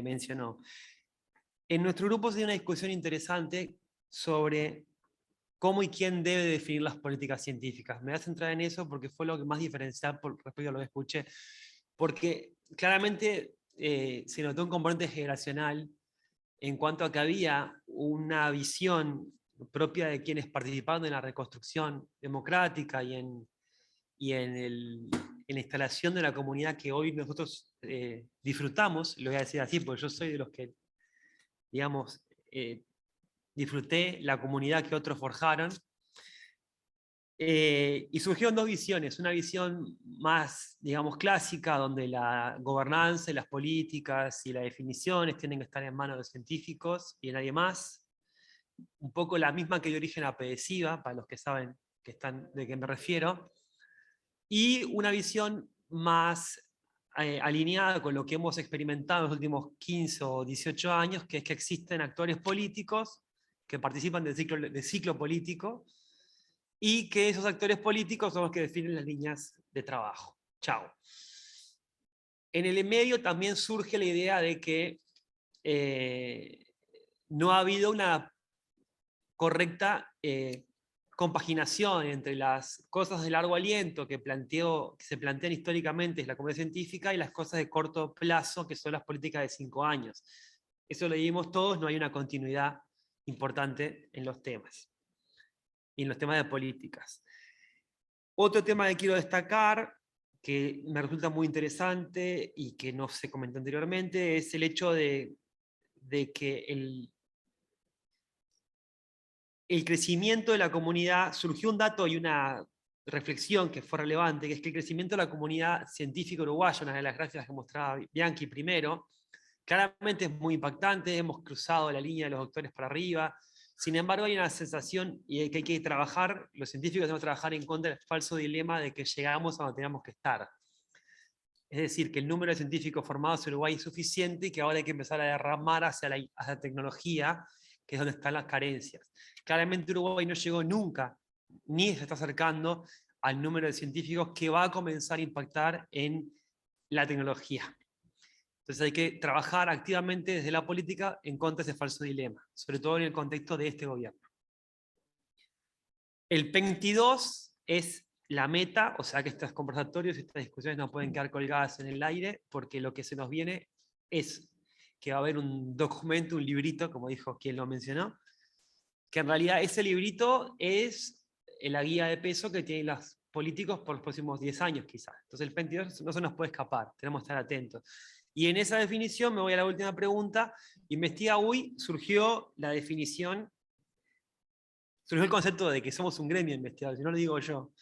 mencionó. En nuestro grupo se dio una discusión interesante sobre cómo y quién debe definir las políticas científicas. Me voy a centrar en eso porque fue lo que más diferencial respecto a lo que escuché. Porque claramente se notó un componente generacional en cuanto a que había una visión propia de quienes participaban en la reconstrucción democrática y en la instalación de la comunidad que hoy nosotros disfrutamos. Lo voy a decir así porque yo soy de los que, digamos, disfruté la comunidad que otros forjaron. Y surgieron dos visiones, una visión más, digamos, clásica, donde la gobernanza y las políticas y las definiciones tienen que estar en manos de los científicos y de nadie más, un poco la misma que dio origen a PEDESIVA, para los que saben de qué me refiero, y una visión más alineada con lo que hemos experimentado en los últimos 15 o 18 años, que es que existen actores políticos que participan del ciclo político, y que esos actores políticos son los que definen las líneas de trabajo. Chao. En el medio también surge la idea de que no ha habido una correcta compaginación entre las cosas de largo aliento que se plantean históricamente en la comunidad científica y las cosas de corto plazo, que son las políticas de 5 años. Eso lo vimos todos, no hay una continuidad importante en los temas. Y en los temas de políticas. Otro tema que quiero destacar, que me resulta muy interesante y que no se comentó anteriormente, es el hecho de que el crecimiento de la comunidad, surgió un dato y una reflexión que fue relevante, que es que el crecimiento de la comunidad científica uruguaya, una de las gráficas que mostraba Bianchi primero, claramente es muy impactante, hemos cruzado la línea de los doctores para arriba. Sin embargo, hay una sensación y que hay que trabajar, los científicos tenemos que trabajar en contra del falso dilema de que llegamos a donde tenemos que estar. Es decir, que el número de científicos formados en Uruguay es suficiente y que ahora hay que empezar a derramar hacia la tecnología, que es donde están las carencias. Claramente Uruguay no llegó nunca, ni se está acercando al número de científicos que va a comenzar a impactar en la tecnología. Entonces hay que trabajar activamente desde la política en contra de ese falso dilema, sobre todo en el contexto de este gobierno. El PEN-22 es la meta, o sea que estos conversatorios y estas discusiones no pueden quedar colgadas en el aire, porque lo que se nos viene es que va a haber un documento, un librito, como dijo quien lo mencionó, que en realidad ese librito es la guía de peso que tienen los políticos por los próximos 10 años quizás. Entonces el PEN-22 no se nos puede escapar, tenemos que estar atentos. Y en esa definición, me voy a la última pregunta, Investiga UI surgió la definición, surgió el concepto de que somos un gremio de investigadores, no lo digo yo.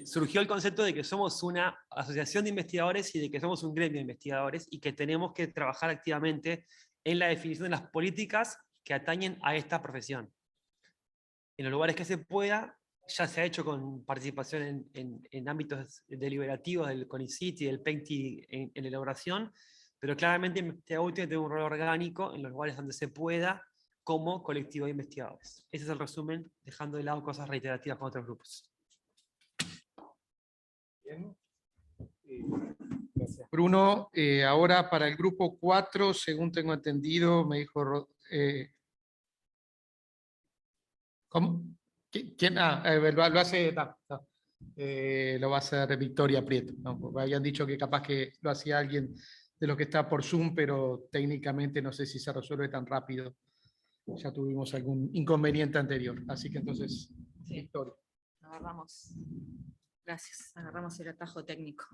Surgió el concepto de que somos una asociación de investigadores y de que somos un gremio de investigadores y que tenemos que trabajar activamente en la definición de las políticas que atañen a esta profesión. En los lugares que se pueda, ya se ha hecho con participación en ámbitos deliberativos del CONICIT y del PENCTI en elaboración, pero claramente Investiga UI tiene un rol orgánico en los lugares donde se pueda como colectivo de investigadores. Ese es el resumen, dejando de lado cosas reiterativas con otros grupos. Bien. Gracias, Bruno. Ahora para el grupo 4, según tengo entendido, me dijo... ¿Cómo? ¿Quién? Lo hace... lo va a hacer Victoria Prieto. ¿No? Habían dicho que capaz que lo hacía alguien de los que está por Zoom, pero técnicamente no sé si se resuelve tan rápido. Ya tuvimos algún inconveniente anterior. Así que entonces, sí. Victoria. Gracias, agarramos el atajo técnico.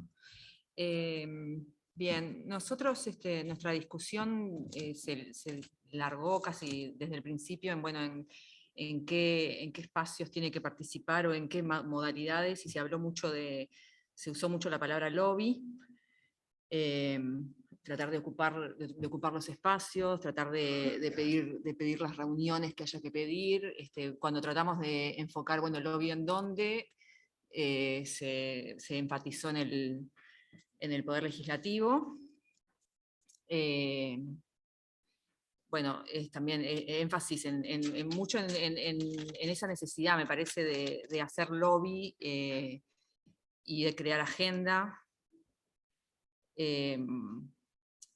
Bien, nosotros nuestra discusión se largó casi desde el principio en qué espacios tiene que participar o en qué modalidades, y se usó mucho la palabra lobby, tratar de ocupar los espacios, tratar de pedir las reuniones que haya que pedir. Cuando tratamos de enfocar, el lobby en dónde, se enfatizó en el Poder Legislativo. bueno, es también énfasis mucho en esa necesidad, me parece, de hacer lobby y de crear agenda.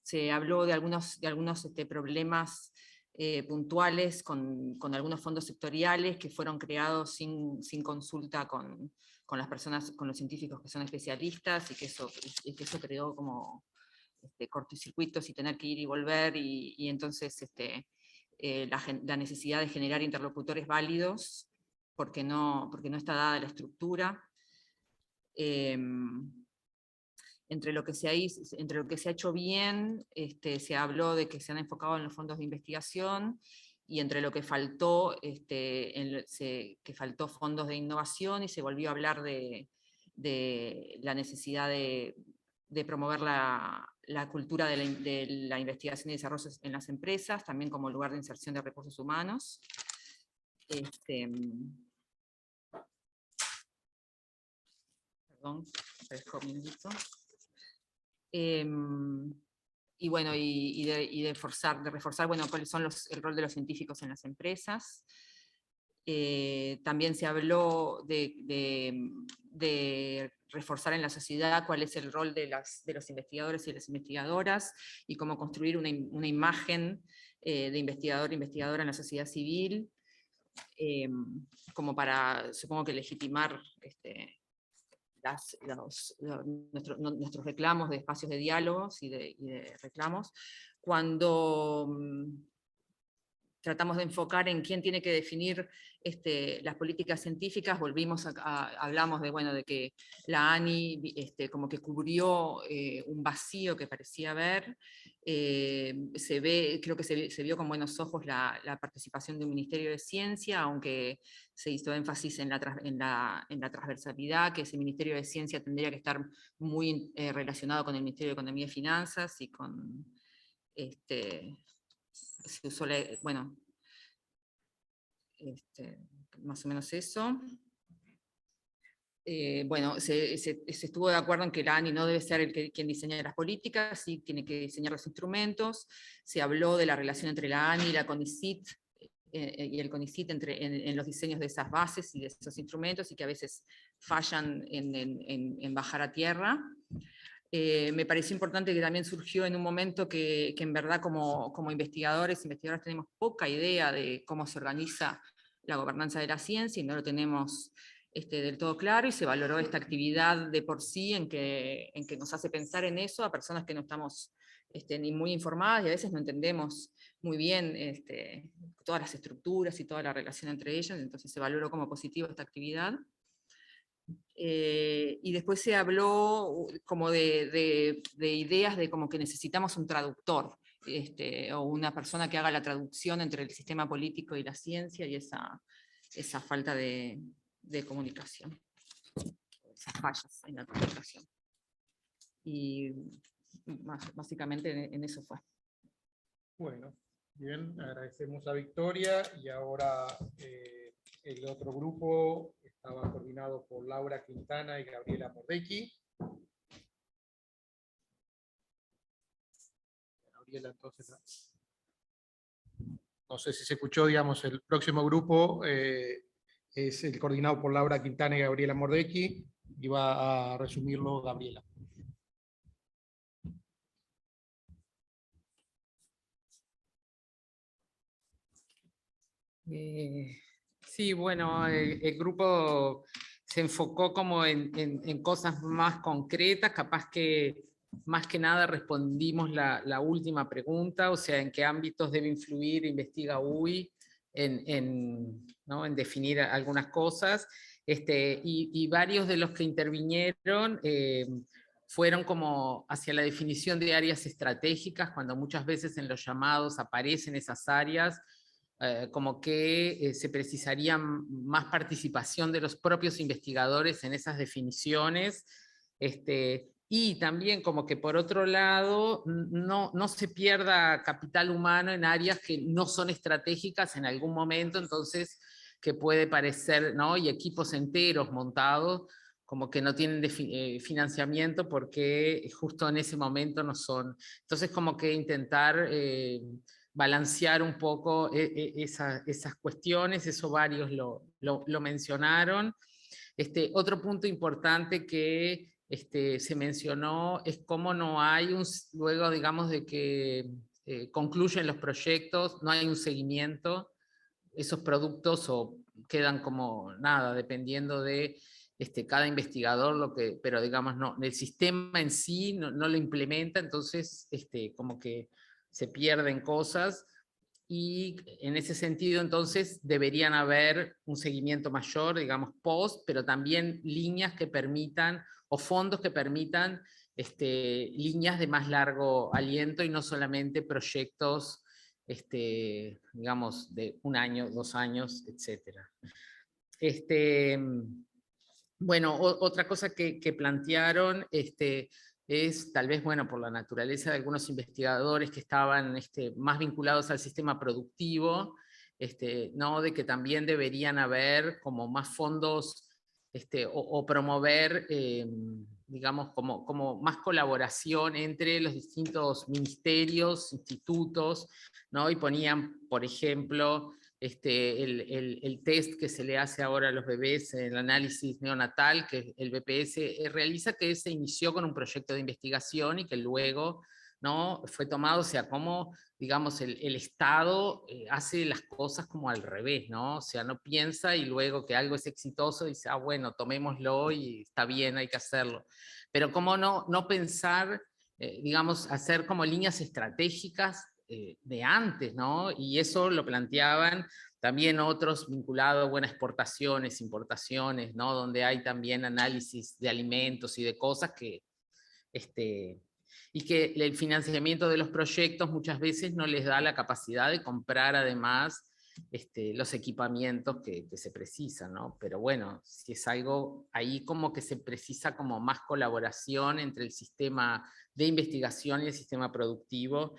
Se habló de algunos problemas puntuales con algunos fondos sectoriales que fueron creados sin consulta con las personas, con los científicos que son especialistas, y que eso creó como cortocircuitos y tener que ir y volver, y entonces la necesidad de generar interlocutores válidos, porque no está dada la estructura. Entre lo que se ha hecho bien, se habló de que se han enfocado en los fondos de investigación, y entre lo que faltó, que faltó fondos de innovación, y se volvió a hablar de la necesidad de promover la cultura de la investigación y desarrollo en las empresas, también como lugar de inserción de recursos humanos. Perdón, dejo un minutito. Y bueno, de reforzar, bueno, cuáles son el rol de los científicos en las empresas. También se habló de reforzar en la sociedad cuál es el rol de los investigadores y las investigadoras, y cómo construir una imagen de investigadora en la sociedad civil, como para, supongo que legitimar nuestros reclamos de espacios de diálogos y de reclamos. Cuando tratamos de enfocar en quién tiene que definir las políticas científicas, hablamos de que la ANI como que cubrió un vacío que parecía haber. Creo que se vio con buenos ojos la participación de un Ministerio de Ciencia, aunque se hizo énfasis en la transversalidad, que ese Ministerio de Ciencia tendría que estar muy relacionado con el Ministerio de Economía y Finanzas, y con se usó más o menos eso. Bueno, se estuvo de acuerdo en que la ANI no debe ser quien diseña las políticas, sí tiene que diseñar los instrumentos. Se habló de la relación entre la ANI y la CONICYT, y el CONICYT en los diseños de esas bases y de esos instrumentos, y que a veces fallan en bajar a tierra. Me pareció importante que también surgió en un momento que en verdad como investigadoras tenemos poca idea de cómo se organiza la gobernanza de la ciencia, y no lo tenemos del todo claro, y se valoró esta actividad de por sí en que nos hace pensar en eso a personas que no estamos ni muy informadas, y a veces no entendemos muy bien todas las estructuras y toda la relación entre ellas. Entonces se valoró como positivo esta actividad. Y después se habló como de ideas de como que necesitamos un traductor, o una persona que haga la traducción entre el sistema político y la ciencia, y esa falta de comunicación, esas fallas en la comunicación. Y básicamente en eso fue. Bueno, bien, agradecemos a Victoria, y ahora el otro grupo estaba coordinado por Laura Quintana y Gabriela Mordecki. Gabriela, entonces, no sé si se escuchó, digamos, el próximo grupo es el coordinado por Laura Quintana y Gabriela Mordecki, y va a resumirlo Gabriela. Sí, bueno, el grupo se enfocó como en cosas más concretas, capaz que más que nada respondimos la última pregunta, o sea, en qué ámbitos debe influir Investiga UI ¿no? en definir algunas cosas, y varios de los que intervinieron fueron como hacia la definición de áreas estratégicas, cuando muchas veces en los llamados aparecen esas áreas, como que se precisaría más participación de los propios investigadores en esas definiciones, y también como que por otro lado no se pierda capital humano en áreas que no son estratégicas en algún momento, entonces que puede parecer, ¿no? Y equipos enteros montados como que no tienen financiamiento porque justo en ese momento no son. Entonces como que intentar balancear un poco esas cuestiones, eso varios lo mencionaron. Otro punto importante que se mencionó es cómo no hay luego, digamos, de que concluyen los proyectos, no hay un seguimiento, esos productos o quedan como nada, dependiendo de cada investigador, pero digamos, no, el sistema en sí no lo implementa, entonces como que se pierden cosas, y en ese sentido entonces deberían haber un seguimiento mayor, digamos, post, pero también líneas que permitan, o fondos que permitan líneas de más largo aliento y no solamente proyectos, digamos, de 1 año, 2 años, etc. Bueno, otra cosa que plantearon es tal vez, bueno, por la naturaleza de algunos investigadores que estaban más vinculados al sistema productivo, ¿no? De que también deberían haber como más fondos o promover, digamos, como más colaboración entre los distintos ministerios, institutos, ¿no? Y ponían, por ejemplo, el test que se le hace ahora a los bebés, el análisis neonatal que el BPS realiza, que se inició con un proyecto de investigación y que luego, ¿no?, fue tomado, o sea, como, digamos, el Estado hace las cosas como al revés, ¿no? O sea, no piensa y luego que algo es exitoso dice, ah, bueno, tomémoslo y está bien, hay que hacerlo. Pero cómo no pensar, digamos, hacer como líneas estratégicas de antes, ¿no? Y eso lo planteaban también otros vinculados, bueno, a exportaciones, importaciones, ¿no? Donde hay también análisis de alimentos y de cosas que, y que el financiamiento de los proyectos muchas veces no les da la capacidad de comprar además los equipamientos que se precisan, ¿no? Pero bueno, si es algo ahí como que se precisa como más colaboración entre el sistema de investigación y el sistema productivo.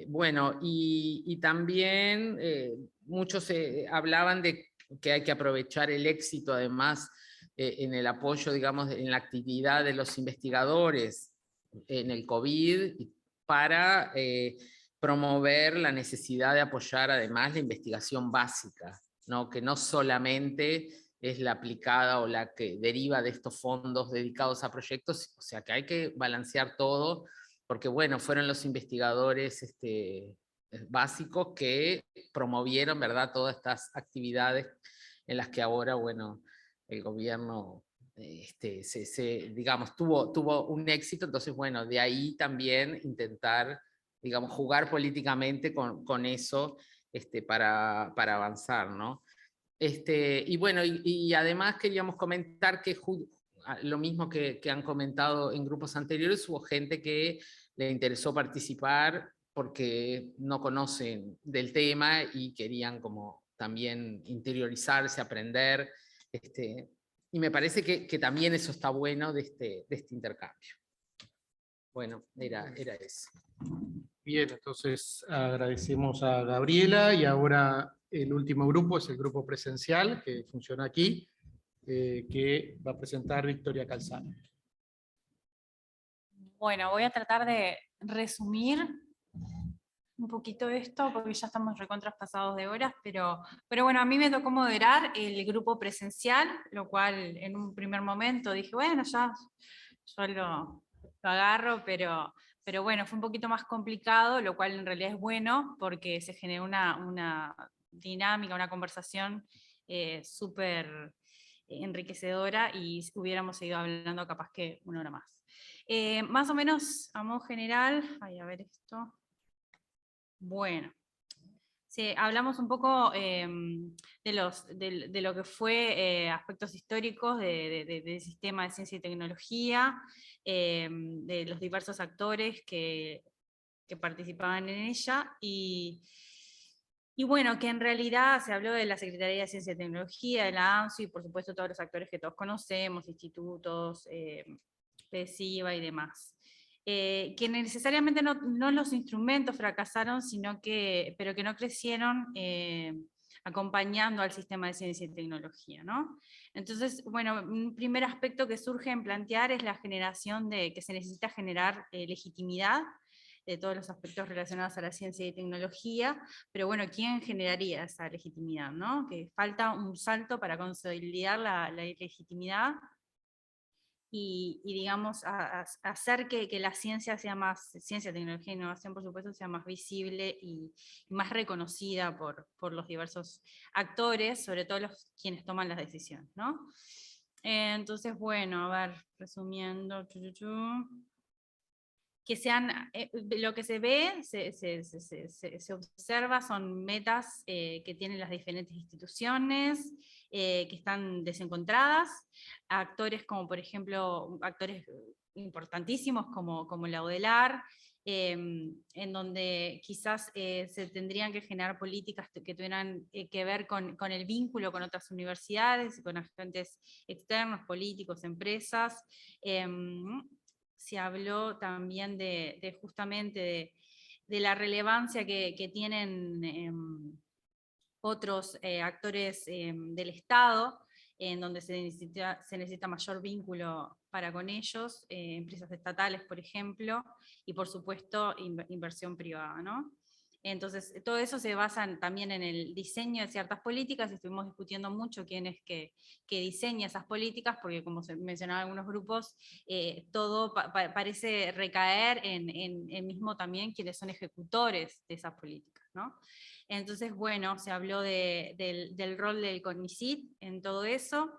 Bueno, y también muchos hablaban de que hay que aprovechar el éxito además en el apoyo, digamos, en la actividad de los investigadores en el COVID para promover la necesidad de apoyar además la investigación básica, ¿no? Que no solamente es la aplicada o la que deriva de estos fondos dedicados a proyectos, o sea que hay que balancear todo, porque bueno, fueron los investigadores básicos que promovieron, ¿verdad?, todas estas actividades en las que ahora, bueno, el gobierno, digamos, tuvo un éxito, entonces, bueno, de ahí también intentar, digamos, jugar políticamente con eso para avanzar, ¿no? Y bueno, y además queríamos comentar que lo mismo que han comentado en grupos anteriores, hubo gente que le interesó participar porque no conocen del tema y querían como también interiorizarse, aprender, y me parece que también eso está bueno de este intercambio. Bueno, era eso. Bien, entonces agradecemos a Gabriela y ahora el último grupo es el grupo presencial que funciona aquí, que va a presentar Victoria Calzano. Bueno, voy a tratar de resumir un poquito esto, porque ya estamos recontraspasados de horas, pero bueno, a mí me tocó moderar el grupo presencial, lo cual en un primer momento dije, bueno, ya yo lo agarro, pero bueno, fue un poquito más complicado, lo cual en realidad es bueno, porque se generó una dinámica, una conversación súper enriquecedora y hubiéramos seguido hablando capaz que 1 hora más. Más o menos, a modo general, a ver esto. Bueno, sí, hablamos un poco de lo que fue aspectos históricos del sistema de ciencia y tecnología, de los diversos actores que participaban en ella, y bueno, que en realidad se habló de la Secretaría de Ciencia y Tecnología, de la ANSU, y por supuesto todos los actores que todos conocemos, institutos, PSIVA y demás. Que necesariamente no los instrumentos fracasaron, pero que no crecieron acompañando al sistema de ciencia y tecnología, ¿no? Entonces, bueno, un primer aspecto que surge en plantear es la generación que se necesita generar legitimidad de todos los aspectos relacionados a la ciencia y tecnología, pero bueno, ¿quién generaría esa legitimidad, ¿no? Que falta un salto para consolidar la legitimidad y digamos, hacer que la ciencia sea más, ciencia, tecnología e innovación, por supuesto, sea más visible y más reconocida por los diversos actores, sobre todo quienes toman las decisiones, ¿no? Entonces, bueno, a ver, resumiendo, que sean, lo que se ve, se observa, son metas que tienen las diferentes instituciones, que están desencontradas, actores como por ejemplo, actores importantísimos como la UDELAR, en donde quizás se tendrían que generar políticas que tuvieran que ver con el vínculo con otras universidades, con agentes externos, políticos, empresas. Se habló también justamente de la relevancia que tienen otros actores del Estado, en donde se necesita mayor vínculo para con ellos, empresas estatales, por ejemplo, y por supuesto inversión privada, ¿no? Entonces, todo eso se basa también en el diseño de ciertas políticas, y estuvimos discutiendo mucho quién es que diseña esas políticas, porque como se mencionaba en algunos grupos, todo parece recaer en mismo también quienes son ejecutores de esas políticas, ¿no? Entonces, bueno, se habló del rol del CONICYT en todo eso,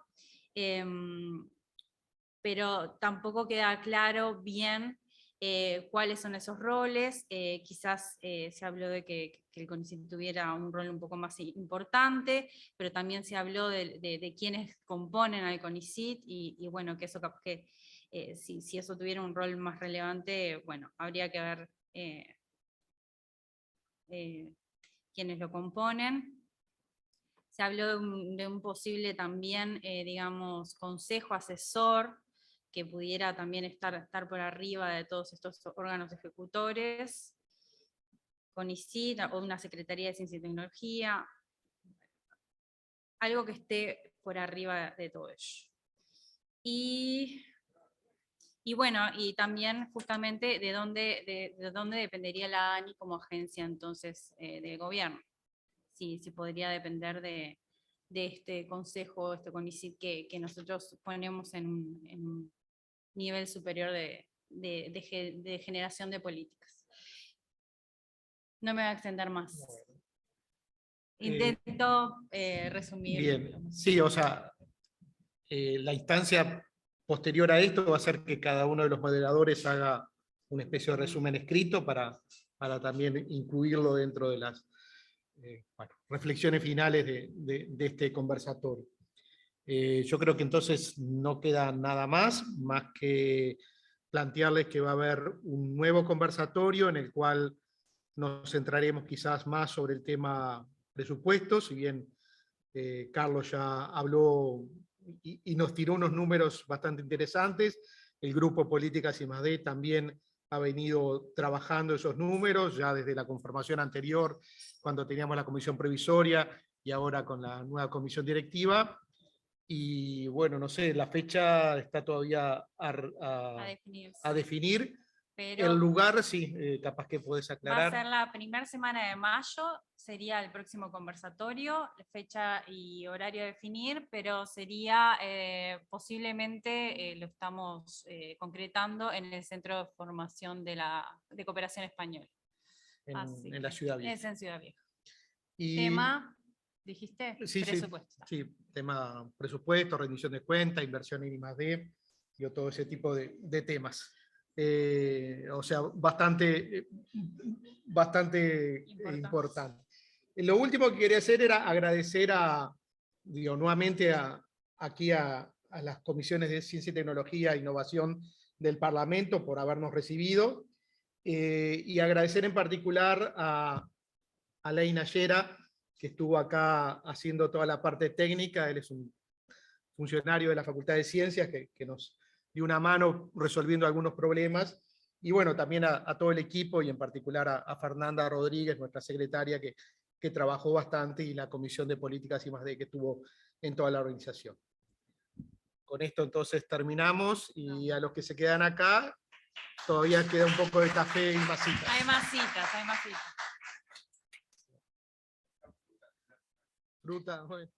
pero tampoco queda claro bien cuáles son esos roles. Quizás se habló de que el CONICYT tuviera un rol un poco más importante, pero también se habló de quienes componen al CONICYT, y bueno, que eso capaz que si eso tuviera un rol más relevante, bueno, habría que ver quienes lo componen. Se habló de un posible también, digamos, consejo asesor, que pudiera también estar por arriba de todos estos órganos ejecutores, CONICYT o una Secretaría de Ciencia y Tecnología, algo que esté por arriba de todo ello. Y bueno, y también justamente de dónde dependería la ANI como agencia entonces de gobierno. Si podría depender de este consejo, este CONICYT que nosotros ponemos en un nivel superior de generación de políticas. No me voy a extender más. Intento resumir. Bien, sí, o sea, la instancia posterior a esto va a ser que cada uno de los moderadores haga una especie de resumen escrito para también incluirlo dentro de las reflexiones finales de este conversatorio. Yo creo que entonces no queda nada más que plantearles que va a haber un nuevo conversatorio en el cual nos centraremos quizás más sobre el tema presupuestos, si bien Carlos ya habló y nos tiró unos números bastante interesantes. El grupo Políticas I+D también ha venido trabajando esos números, ya desde la conformación anterior, cuando teníamos la comisión previsoria, y ahora con la nueva comisión directiva. Y bueno, no sé, la fecha está todavía a definir. Pero el lugar, sí, capaz que podés aclarar. va a ser la primera semana de mayo, sería el próximo conversatorio, fecha y horario a definir, pero sería posiblemente, lo estamos concretando, en el Centro de Formación de Cooperación Española. En la Ciudad Vieja. Es en Ciudad Vieja. Y, tema, dijiste, sí, presupuesto. Sí, tema presupuesto, rendición de cuentas, inversión en I+D, y todo ese tipo de temas. O sea, bastante importante. Lo último que quería hacer era agradecer nuevamente aquí a las comisiones de Ciencia y Tecnología e Innovación del Parlamento por habernos recibido, y agradecer en particular a Alain Ayera, que estuvo acá haciendo toda la parte técnica. Él es un funcionario de la Facultad de Ciencias que nos dio una mano resolviendo algunos problemas, y bueno, también a todo el equipo, y en particular a Fernanda Rodríguez, nuestra secretaria, que trabajó bastante, y la Comisión de Políticas I+D que estuvo en toda la organización. Con esto entonces terminamos, y a los que se quedan acá, Todavía queda un poco de café y masitas. Hay masitas, hay masitas. Fruta, bueno.